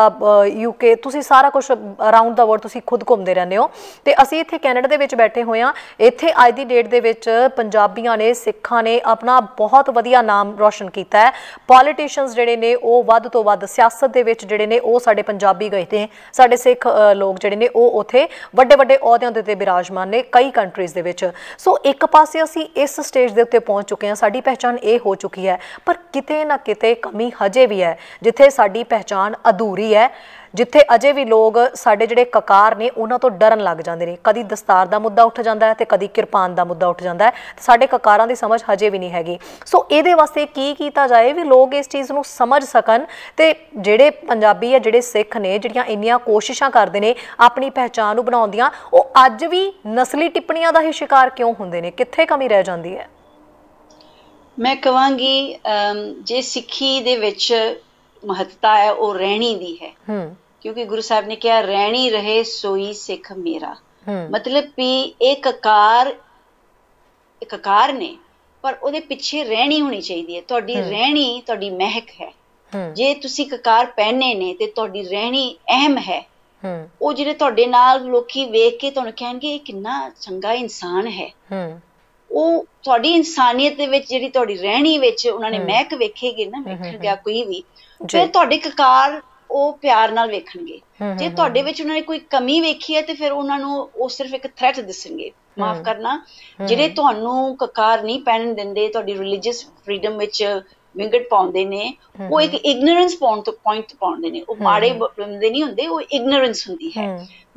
UK, ਤੁਸੀਂ ਸਾਰਾ ਕੁਛ ਅਰਾਊਂਡ ਦਾ ਵਰਲਡ ਤੁਸੀਂ ਖੁਦ ਘੁੰਮਦੇ ਰਹਿੰਦੇ ਹੋ, ਤੇ ਅਸੀਂ ਇੱਥੇ ਕੈਨੇਡਾ ਦੇ ਵਿੱਚ ਬੈਠੇ ਹੋਏ ਹਾਂ। ਇੱਥੇ ਅੱਜ ਦੀ ਡੇਟ ਦੇ ਵਿੱਚ ਪੰਜਾਬੀਆਂ ਨੇ, ਸਿੱਖਾਂ ਨੇ ਆਪਣਾ ਬਹੁਤ ਵਧੀਆ ਨਾਮ ਰੋਸ਼ਨ ਕੀਤਾ ਹੈ। ਪੋਲੀਟੀਸ਼ੀਅਨਸ ਜਿਹੜੇ ਨੇ ਉਹ ਵੱਧ ਤੋਂ ਵੱਧ ਸਿਆਸਤ ਦੇ ਵਿੱਚ ਜਿਹੜੇ ਨੇ ਉਹ ਸਾਡੇ ਪੰਜਾਬੀ ਗਏ ਨੇ, ਸਾਡੇ ਸਿੱਖ ਲੋਕ ਜਿਹੜੇ ਨੇ ਉਹ ਉੱਥੇ ਵੱਡੇ ਵੱਡੇ ਅਹੁਦਿਆਂ ਦੇ ਉੱਤੇ ਬਿਰਾਜਮਾਨ ਨੇ ਕਈ ਕੰਟਰੀਜ਼ ਦੇ ਵਿੱਚ। ਸੋ ਇੱਕ ਪਾਸੇ ਅਸੀਂ ਇਸ ਸਟੇਜ ਦੇ ਉੱਤੇ ਪਹੁੰਚ ਚੁੱਕੇ ਹਾਂ, ਸਾਡੀ ਪਹਿਚਾਣ ਇਹ ਹੋ ਚੁੱਕੀ ਹੈ, ਪਰ ਕਿਤੇ ਨਾ ਕਿਤੇ ਕਮੀ ਹਜੇ ਵੀ ਹੈ। ਜਿੱਥੇ ਸਾਡੀ ਪਹਿਚਾਣ ਅਧੂਰੀ ਹੈ, ਜਿੱਥੇ ਅਜੇ ਵੀ ਲੋਕ ਸਾਡੇ ਜਿਹੜੇ ਕਕਾਰ ਨੇ ਉਹਨਾਂ ਤੋਂ ਡਰਨ ਲੱਗ ਜਾਂਦੇ ਨੇ। ਕਦੀ ਦਸਤਾਰ ਦਾ ਮੁੱਦਾ ਉੱਠ ਜਾਂਦਾ ਹੈ ਤੇ ਕਦੀ ਕਿਰਪਾਨ ਦਾ ਮੁੱਦਾ ਉੱਠ ਜਾਂਦਾ ਹੈ। ਸਾਡੇ ਕਕਾਰਾਂ ਦੀ ਸਮਝ ਹਜੇ ਵੀ ਨਹੀਂ ਹੈਗੀ। ਸੋ ਇਹਦੇ ਵਾਸਤੇ ਕੀ ਕੀਤਾ ਜਾਏ ਵੀ ਲੋਕ ਇਸ ਚੀਜ਼ ਨੂੰ ਸਮਝ ਸਕਣ, ਤੇ ਜਿਹੜੇ ਪੰਜਾਬੀ ਆ, ਜਿਹੜੇ ਸਿੱਖ ਨੇ, ਜਿਹੜੀਆਂ ਇੰਨੀਆਂ ਕੋਸ਼ਿਸ਼ਾਂ ਕਰਦੇ ਨੇ ਆਪਣੀ ਪਹਿਚਾਣ ਨੂੰ ਬਣਾਉਣ ਦੀਆਂ, ਉਹ ਅੱਜ ਵੀ ਨਸਲੀ ਟਿੱਪਣੀਆਂ ਦਾ ਹੀ ਸ਼ਿਕਾਰ ਕਿਉਂ ਹੁੰਦੇ ਨੇ? ਕਿੱਥੇ ਕਮੀ ਰਹਿ ਜਾਂਦੀ ਹੈ? ਮੈਂ ਕਹਾਂਗੀ ਜੇ ਸਿੱਖੀ ਦੇ ਵਿੱਚ ਮਹੱਤਤਾ ਹੈ ਉਹ ਰਹਿਣੀ ਦੀ ਹੈ, ਕਿਉਂਕਿ ਗੁਰੂ ਸਾਹਿਬ ਨੇ ਕਿਹਾ ਰਹਿਣੀ ਰਹੇ ਸੋਈ ਸਿੱਖ ਮੇਰਾ। ਮਤਲਬ ਵੀ ਇਹ ਕਕਾਰ ਨੇ, ਪਰ ਉਹਦੇ ਪਿੱਛੇ ਰਹਿਣੀ ਹੋਣੀ ਚਾਹੀਦੀ ਹੈ। ਤੁਹਾਡੀ ਰਹਿਣੀ ਤੁਹਾਡੀ ਮਹਿਕ ਹੈ। ਜੇ ਤੁਸੀਂ ਕਕਾਰ ਪਹਿਨੇ ਨੇ ਤੇ ਤੁਹਾਡੀ ਰਹਿਣੀ ਅਹਿਮ ਹੈ। ਉਹ ਜਿਹੜੇ ਤੁਹਾਡੇ ਨਾਲ ਲੋਕੀ ਵੇਖ ਕੇ ਤੁਹਾਨੂੰ ਕਹਿਣਗੇ ਇਹ ਕਿੰਨਾ ਚੰਗਾ ਇਨਸਾਨ ਹੈ, ਉਹ ਤੁਹਾਡੀ ਇਨਸਾਨੀਅਤ ਦੇ ਵਿੱਚ ਜਿਹੜੀ ਤੁਹਾਡੀ ਰਹਿਣੀ ਵਿੱਚ ਉਹਨਾਂ ਨੇ ਮਹਿਕ ਵੇਖੇਗੇ ਨਾ, ਵੇਖ ਗਿਆ ਕੋਈ ਵੀ, ਫਿਰ ਤੁਹਾਡੇ ਕਕਾਰ ਉਹ ਪਿਆਰ ਨਾਲ ਵੇਖਣਗੇ। ਜੇ ਤੁਹਾਡੇ ਵਿੱਚ ਉਹਨਾਂ ਨੇ ਕੋਈ ਕਮੀ ਵੇਖੀ ਹੈ ਤੇ ਫਿਰ ਉਹਨਾਂ ਨੂੰ ਉਹ ਸਿਰਫ ਇੱਕ ਥ੍ਰੈਟ ਦਿਸਣਗੇ। ਮਾਫ ਕਰਨਾ, ਜਿਹੜੇ ਤੁਹਾਨੂੰ ਕਕਾਰ ਨਹੀਂ ਪਹਿਨਣ ਦਿੰਦੇ, ਤੁਹਾਡੀ ਰਿਲੀਜੀਅਸ ਫਰੀडम ਵਿੱਚ ਵਿੰਗਟ ਪਾਉਂਦੇ ਨੇ, ਉਹ ਇੱਕ ਇਗਨੋਰੈਂਸ ਪੁਆਇੰਟ ਪਾਉਂਦੇ ਨੇ। ਉਹ ਮਾੜੇ ਬੰਦੇ ਨਹੀਂ ਹੁੰਦੇ, ਉਹ ਇਗਨੋਰੈਂਸ ਹੁੰਦੀ ਹੈ।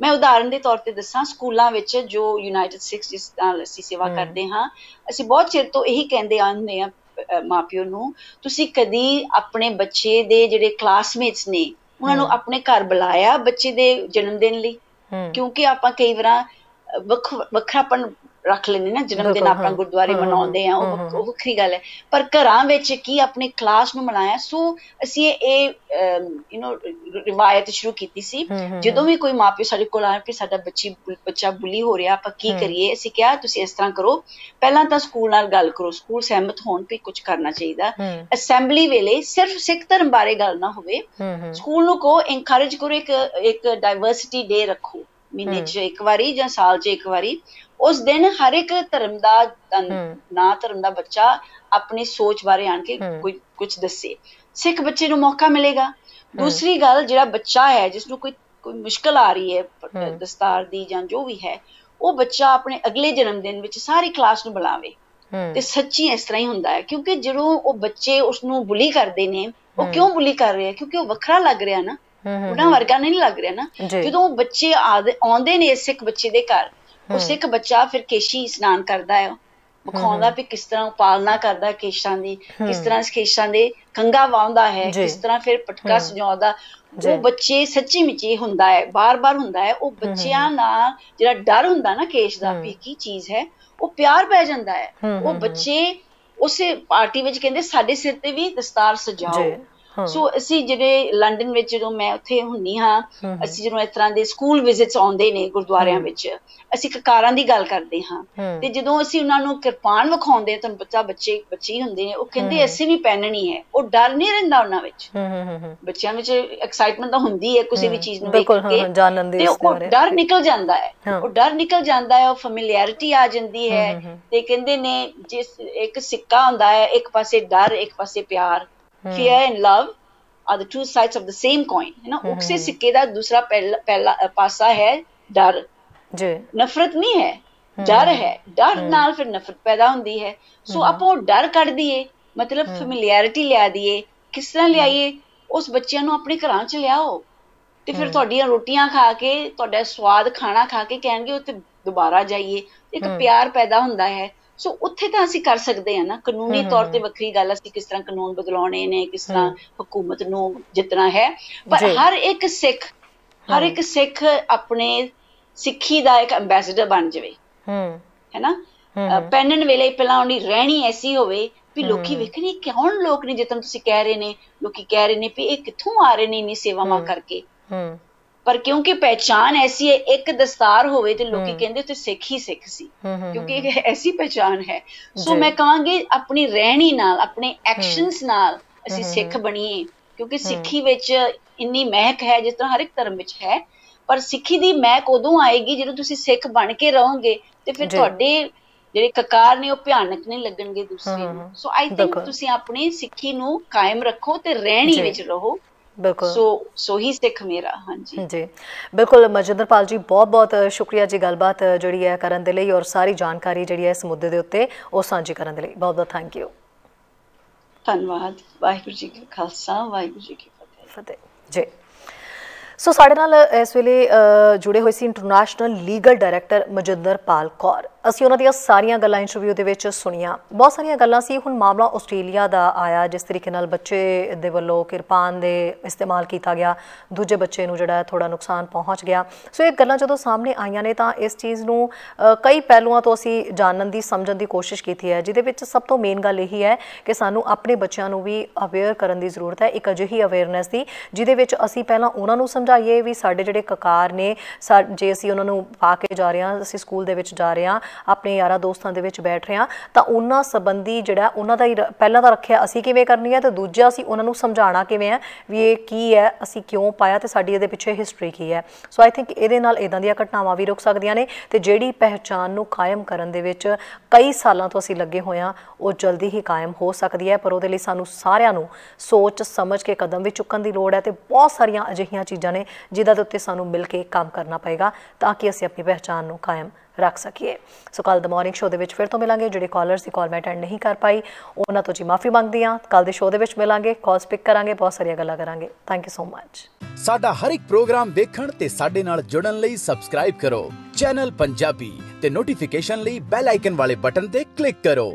ਮੈਂ ਉਦਾਹਰਨ ਦੇ ਤੌਰ ਤੇ ਦੱਸਾਂ, ਸਕੂਲਾਂ ਵਿੱਚ ਜੋ ਯੂਨਾਈਟਿਡ ਸਿੱਖਸ ਜਿਸ ਨਾਲ ਅਸੀਂ ਸੇਵਾ ਕਰਦੇ ਹਾਂ, ਅਸੀਂ ਬਹੁਤ ਚਿਰ ਤੋਂ ਇਹੀ ਕਹਿੰਦੇ ਆਉਂਦੇ ਹਾਂ ਮਾਪਿਓ ਨੂੰ, ਤੁਸੀਂ ਕਦੀ ਆਪਣੇ ਬੱਚੇ ਦੇ ਜਿਹੜੇ ਕਲਾਸਮੇਟਸ ਨੇ ਉਹਨਾਂ ਨੂੰ ਆਪਣੇ ਘਰ ਬੁਲਾਇਆ ਬੱਚੇ ਦੇ ਜਨਮ ਦਿਨ ਲਈ? ਕਿਉਂਕਿ ਆਪਾਂ ਕਈ ਵਾਰ ਵੱਖਰਾਪਣ ਰੱਖ ਲੈਂਦੇ ਨਾ, ਜਨਮ ਦਿਨ ਆਪਾਂ ਗੁਰਦੁਆਰੇ ਮਨਾਉਂਦੇ ਆ, ਉਹ ਵੱਖਰੀ ਗੱਲ ਹੈ, ਪਰ ਘਰਾਂ ਵਿੱਚ ਕੀ ਆਪਣੇ ਕਲਾਸ ਨੂੰ ਮਨਾਇਆ। ਸੋ ਅਸੀਂ ਇਹ ਰਿਵਾਇਤ ਸ਼ੁਰੂ ਕੀਤੀ ਸੀ, ਜਦੋਂ ਵੀ ਕੋਈ ਮਾਪਿਓ ਸਾਡੇ ਕੋਲ ਆਇਆ ਕਿ ਸਾਡਾ ਬੱਚਾ ਬੁਲੀ ਹੋ ਰਿਹਾ, ਆਪਾਂ ਕੀ ਕਰੀਏ, ਅਸੀਂ ਕਿਹਾ ਤੁਸੀਂ ਇਸ ਤਰ੍ਹਾਂ ਕਰੋ, ਪਹਿਲਾਂ ਤਾਂ ਸਕੂਲ ਨਾਲ ਗੱਲ ਕਰੋ, ਸਕੂਲ ਸਹਿਮਤ ਹੋਣ ਵੀ ਕੁਝ ਕਰਨਾ ਚਾਹੀਦਾ। ਅਸੈਂਬਲੀ ਵੇਲੇ ਸਿਰਫ ਸਿੱਖ ਧਰਮ ਬਾਰੇ ਗੱਲ ਨਾ ਹੋਵੇ, ਸਕੂਲ ਨੂੰ ਕਹੋ, ਇਨਕਰੇਜ ਕਰੋ, ਇੱਕ ਡਾਇਵਰਸਿਟੀ ਡੇ ਰੱਖੋ ਮਹੀਨੇ 'ਚ ਇੱਕ ਵਾਰੀ ਜਾਂ ਸਾਲ 'ਚ ਇੱਕ ਵਾਰੀ। ਉਸ ਦਿਨ ਹਰ ਇੱਕ ਧਰਮ ਦਾ ਨਾ ਧਰਮ ਦਾ ਬੱਚਾ ਆਪਣੀ ਸੋਚ ਬਾਰੇ ਆਣ ਕੇ ਕੋਈ ਕੁਝ ਦੱਸੇ, ਸਿੱਖ ਬੱਚੇ ਨੂੰ ਮੌਕਾ ਮਿਲੇਗਾ। ਦੂਸਰੀ ਗੱਲ, ਜਿਹੜਾ ਬੱਚਾ ਹੈ ਜਿਸਨੂੰ ਕੋਈ ਮੁਸ਼ਕਲ ਆ ਰਹੀ ਹੈ ਦਸਤਾਰ ਦੀ ਜਾਂ ਜੋ ਵੀ ਹੈ, ਉਹ ਬੱਚਾ ਆਪਣੇ ਅਗਲੇ ਜਨਮ ਦਿਨ ਵਿੱਚ ਸਾਰੀ ਕਲਾਸ ਨੂੰ ਬੁਲਾਵੇ। ਤੇ ਸੱਚੀ ਇਸ ਤਰ੍ਹਾਂ ਹੀ ਹੁੰਦਾ ਹੈ, ਕਿਉਂਕਿ ਜਦੋਂ ਉਹ ਬੱਚੇ ਉਸਨੂੰ ਬੁਲੀ ਕਰਦੇ ਨੇ, ਉਹ ਕਿਉਂ ਬੁਲੀ ਕਰ ਰਹੇ ਆ? ਕਿਉਂਕਿ ਉਹ ਵੱਖਰਾ ਲੱਗ ਰਿਹਾ ਨਾ, ਉਹਨਾਂ ਵਰਗਾ ਨਹੀਂ ਲੱਗ ਰਿਹਾ ਨਾ। ਜਦੋਂ ਬੱਚੇ ਆਉਂਦੇ ਨੇ ਸਿੱਖ ਬੱਚੇ ਦੇ ਘਰ, ਉਹ ਸਿੱਖ ਬੱਚਾ ਫਿਰ ਕੇਸ਼ੀ ਇਸ਼ਨਾਨ ਕਰਦਾ ਹੈ, ਵਿਖਾਉਂਦਾ ਵੀ ਕਿਸ ਤਰ੍ਹਾਂ ਪਾਲਣਾ ਕਰਦਾ ਕੇਸ਼ਾਂ ਦੀ, ਕਿਸ ਤਰ੍ਹਾਂ ਕੇਸ਼ਾਂ ਦੇ ਕੰਘਾ ਵਾਹੁੰਦਾ ਹੈ, ਕਿਸ ਤਰ੍ਹਾਂ ਫਿਰ ਪਟਕਾ ਸਜਾਉਂਦਾ। ਉਹ ਬੱਚੇ ਸੱਚੀ ਮੁੱਚੀ ਹੁੰਦਾ ਹੈ, ਬਾਰ-ਬਾਰ ਹੁੰਦਾ ਹੈ। ਉਹ ਬੱਚਿਆਂ ਨਾਲ ਜਿਹੜਾ ਡਰ ਹੁੰਦਾ ਨਾ ਕੇਸ਼ ਦਾ ਵੀ ਕੀ ਚੀਜ਼ ਹੈ, ਉਹ ਪਿਆਰ ਪੈ ਜਾਂਦਾ ਹੈ। ਉਹ ਬੱਚੇ ਉਸੇ ਪਾਰਟੀ ਵਿੱਚ ਕਹਿੰਦੇ ਸਾਡੇ ਸਿਰ ਤੇ ਵੀ ਦਸਤਾਰ ਸਜਾਓ। ਸੋ ਅਸੀਂ ਜਿਹੜੇ ਲੰਡਨ ਵਿੱਚ ਜਦੋਂ ਮੈਂ ਉੱਥੇ ਹੁੰਨੀ ਹਾਂ, ਅਸੀਂ ਜਦੋਂ ਇਸ ਤਰ੍ਹਾਂ ਦੇ ਸਕੂਲ ਵਿਜ਼ਿਟਸ ਆਉਂਦੇ ਨੇ ਗੁਰਦੁਆਰਿਆਂ ਵਿੱਚ, ਅਸੀਂ ਕਕਾਰਾਂ ਦੀ ਗੱਲ ਕਰਦੇ ਹਾਂ, ਤੇ ਜਦੋਂ ਅਸੀਂ ਉਹਨਾਂ ਨੂੰ ਕਿਰਪਾਨ ਵਿਖਾਉਂਦੇ, ਤੁਹਾਨੂੰ ਪਤਾ ਬੱਚੇ ਹੀ ਹੁੰਦੇ ਨੇ, ਉਹ ਕਹਿੰਦੇ ਅਸੀਂ ਵੀ ਪਹਿਨਣੀ ਹੈ। ਉਹ ਡਰ ਨਹੀਂ ਰਹਿੰਦਾ ਉਹਨਾਂ ਵਿੱਚ, ਬੱਚਿਆਂ ਵਿੱਚ ਐਕਸਾਈਟਮੈਂਟ ਤਾਂ ਹੁੰਦੀ ਹੈ ਕਿਸੇ ਵੀ ਚੀਜ਼ ਨੂੰ ਵੇਖ ਕੇ, ਤੇ ਉਹ ਡਰ ਨਿਕਲ ਜਾਂਦਾ ਹੈ, ਉਹ ਡਰ ਨਿਕਲ ਜਾਂਦਾ ਹੈ, ਉਹ ਫੈਮਿਲੀਅਰਿਟੀ ਆ ਜਾਂਦੀ ਹੈ। ਤੇ ਕਹਿੰਦੇ ਨੇ ਜਿਸ ਇੱਕ ਸਿੱਕਾ ਹੁੰਦਾ ਹੈ, ਇੱਕ ਪਾਸੇ ਡਰ, ਇੱਕ ਪਾਸੇ ਪਿਆਰ, fear and love are the two sides of the same coin, है ना। उसे सिक्के का दूसरा पहला पासा है डर, नफरत नहीं है, डर है। डर नाल फिर नफरत पैदा होती है। सो आपो डर कढ़ दिए, मतलब फैमिलियरिटी लिया दिए। किस तरह लियाइए? उस बच्चों नूं अपने घरां च लियाओ, ते फिर तुहाडीआं रोटियां खा के, तुहाडा स्वाद खाना खा के कहणगे उत्थे दोबारा जाइए। एक प्यार पैदा हुंदा है। सो उत्थे तां असीं कर सकदे हां ना। कानूनी तौर ते वखरी गल, असीं किस तरह कानून बदलाउणे ने, किस तरह हुकूमत नूं जितना है, पर हर एक सिख अपने सिक्खी दा एक एंबेसडर बन जावे, है ना। पहनण वेले पहलां उहदी रहणी ऐसी होवे भी लोकी वेखणे कौन लोक ने, जितना तुसीं कह रहे ने, लोकी कह रहे ने भी ये कित्थों आ रहे ने इन्नी सेवावां करके, पर क्योंकि पहचान ऐसी है, एक दस्तार होवे ते लोकी कहंदे ते सिख ही सिख सी, क्योंकि एक ऐसी पहचान है। सो मैं कहांगी अपनी रहनी नाल, अपने एक्शंस नाल असीं सिख बणीए, क्योंकि सिक्खी विच इन्नी महक है जिस तरह हर एक धर्म विच है, पर सिक्खी दी महक उदों आएगी ਜਦੋਂ ਤੁਸੀਂ ਸਿੱਖ ਬਣ ਕੇ ਰਹੋਗੇ, ਤੇ ਫਿਰ ਤੁਹਾਡੇ ਜਿਹੜੇ ਕਕਾਰ ਨੇ ਉਹ ਭਿਆਨਕ ਨਹੀਂ ਲੱਗਣਗੇ ਦੂਸਰੇ ਨੂੰ। ਸੋ ਆਈ ਥਿੰਕ ਤੁਸੀਂ ਆਪਣੀ ਸਿੱਖੀ ਨੂੰ ਕਾਇਮ ਰੱਖੋ ਤੇ ਰਹਿਣੀ ਵਿੱਚ ਰਹੋ। बिल्कुल सो ही सिख मेरा। हाँ जी जी बिल्कुल। मजिंदर पाल जी बहुत बहुत शुक्रिया जी गलबात जिहड़ी है करन दे लई, और सारी जानकारी जिहड़ी है इस मुद्दे दे उत्ते ਉਹ ਸਾਂਝੀ ਕਰਨ ਦੇ ਲਈ बहुत बहुत थैंक यू। धन्यवाद। वाहिगुरू जी का खालसा, वाहिगुरू जी की फतेह जी। सो साडे नाल इस वेले जुड़े हुए सी इंटरनेशनल लीगल डायरैक्टर मजिंदर पाल कौर। ਅਸੀਂ ਉਹਨਾਂ ਦੀਆਂ ਸਾਰੀਆਂ ਗੱਲਾਂ ਇੰਟਰਵਿਊ ਦੇ ਵਿੱਚ ਸੁਣੀਆਂ। ਬਹੁਤ ਸਾਰੀਆਂ ਗੱਲਾਂ ਸੀ। ਹੁਣ ਮਾਮਲਾ ਆਸਟ੍ਰੇਲੀਆ ਦਾ ਆਇਆ, ਜਿਸ ਤਰੀਕੇ ਨਾਲ ਬੱਚੇ ਦੇ ਵੱਲੋਂ ਕਿਰਪਾਨ ਦੇ ਇਸਤੇਮਾਲ ਕੀਤਾ ਗਿਆ, ਦੂਜੇ ਬੱਚੇ ਨੂੰ ਜਿਹੜਾ ਥੋੜ੍ਹਾ ਨੁਕਸਾਨ ਪਹੁੰਚ ਗਿਆ। ਸੋ ਇਹ ਗੱਲਾਂ ਜਦੋਂ ਸਾਹਮਣੇ ਆਈਆਂ ਨੇ ਤਾਂ ਇਸ ਚੀਜ਼ ਨੂੰ ਕਈ ਪਹਿਲੂਆਂ ਤੋਂ ਅਸੀਂ ਜਾਣਨ ਦੀ, ਸਮਝਣ ਦੀ ਕੋਸ਼ਿਸ਼ ਕੀਤੀ ਹੈ, ਜਿਹਦੇ ਵਿੱਚ ਸਭ ਤੋਂ ਮੇਨ ਗੱਲ ਇਹੀ ਹੈ ਕਿ ਸਾਨੂੰ ਆਪਣੇ ਬੱਚਿਆਂ ਨੂੰ ਵੀ ਅਵੇਅਰ ਕਰਨ ਦੀ ਜ਼ਰੂਰਤ ਹੈ। ਇੱਕ ਅਜਿਹੀ ਅਵੇਅਰਨੈਸ ਦੀ ਜਿਹਦੇ ਵਿੱਚ ਅਸੀਂ ਪਹਿਲਾਂ ਉਹਨਾਂ ਨੂੰ ਸਮਝਾਈਏ ਵੀ ਸਾਡੇ ਜਿਹੜੇ ਕਕਾਰ ਨੇ, ਜੇ ਅਸੀਂ ਉਹਨਾਂ ਨੂੰ ਪਾ ਕੇ ਜਾ ਰਹੇ ਹਾਂ, ਅਸੀਂ ਸਕੂਲ ਦੇ ਵਿੱਚ ਜਾ ਰਹੇ ਹਾਂ, ਆਪਣੇ ਯਾਰਾਂ ਦੋਸਤਾਂ ਦੇ ਵਿੱਚ ਬੈਠ ਰਹੇ ਹਾਂ, ਤਾਂ ਉਹਨਾਂ ਸੰਬੰਧੀ ਜਿਹੜਾ ਉਹਨਾਂ ਦਾ ਪਹਿਲਾਂ ਤਾਂ ਰੱਖਿਆ ਅਸੀਂ ਕਿਵੇਂ ਕਰਨੀ ਹੈ, ਤੇ ਦੂਜਾ ਅਸੀਂ ਉਹਨਾਂ ਨੂੰ ਸਮਝਾਉਣਾ ਕਿਵੇਂ ਹੈ ਵੀ ਇਹ ਕੀ ਹੈ, ਅਸੀਂ ਕਿਉਂ ਪਾਇਆ, ਤੇ ਸਾਡੀ ਇਹਦੇ ਪਿੱਛੇ ਹਿਸਟਰੀ ਕੀ ਹੈ। ਸੋ ਆਈ ਥਿੰਕ ਇਹਦੇ ਨਾਲ ਇੱਦਾਂ ਦੀਆਂ ਘਟਨਾਵਾਂ ਵੀ ਰੁਕ ਸਕਦੀਆਂ ਨੇ, ਤੇ ਜਿਹੜੀ ਪਹਿਚਾਣ ਨੂੰ ਕਾਇਮ ਕਰਨ ਦੇ ਵਿੱਚ ਕਈ ਸਾਲਾਂ ਤੋਂ ਅਸੀਂ ਲੱਗੇ ਹੋਏ ਹਾਂ, ਉਹ ਜਲਦੀ ਹੀ ਕਾਇਮ ਹੋ ਸਕਦੀ ਹੈ। ਪਰ ਉਹਦੇ ਲਈ ਸਾਨੂੰ ਸਾਰਿਆਂ ਨੂੰ ਸੋਚ ਸਮਝ ਕੇ ਕਦਮ ਵੀ ਚੁੱਕਣ ਦੀ ਲੋੜ ਹੈ, ਤੇ ਬਹੁਤ ਸਾਰੀਆਂ ਅਜਿਹੀਆਂ ਚੀਜ਼ਾਂ ਨੇ ਜਿਨ੍ਹਾਂ ਦੇ ਉੱਤੇ ਸਾਨੂੰ ਮਿਲ ਕੇ ਕੰਮ ਕਰਨਾ ਪਏਗਾ ਤਾਂ ਕਿ ਅਸੀਂ ਆਪਣੀ ਪਹਿਚਾਣ ਨੂੰ ਕਾਇਮ ਰੱਖ ਸਕੀਏ। ਸੋ ਕੱਲ੍ਹ ਦਾ ਮਾਰਨਿੰਗ ਸ਼ੋਅ ਦੇ ਵਿੱਚ ਫਿਰ ਤੋਂ ਮਿਲਾਂਗੇ। ਜਿਹੜੇ ਕਾਲਰਸ ਦੀ ਕਾਲ ਮੈਂ ਅਟੈਂਡ ਨਹੀਂ ਕਰ ਪਾਈ ਉਹਨਾਂ ਤੋਂ ਜੀ ਮਾਫੀ ਮੰਗਦੀ ਹਾਂ। ਕੱਲ੍ਹ ਦੇ ਸ਼ੋਅ ਦੇ ਵਿੱਚ ਮਿਲਾਂਗੇ, ਕਾਲਸ ਪਿਕ ਕਰਾਂਗੇ, ਬਹੁਤ ਸਾਰੀਆਂ ਗੱਲਾਂ ਕਰਾਂਗੇ। Thank you so much. ਸਾਡਾ ਹਰ ਇੱਕ ਪ੍ਰੋਗਰਾਮ ਵੇਖਣ ਤੇ ਸਾਡੇ ਨਾਲ ਜੁੜਨ ਲਈ ਸਬਸਕ੍ਰਾਈਬ ਕਰੋ ਚੈਨਲ ਪੰਜਾਬੀ, ਤੇ ਨੋਟੀਫਿਕੇਸ਼ਨ ਲਈ ਬੈਲ ਆਈਕਨ ਵਾਲੇ ਬਟਨ ਤੇ ਕਲਿੱਕ ਕਰੋ।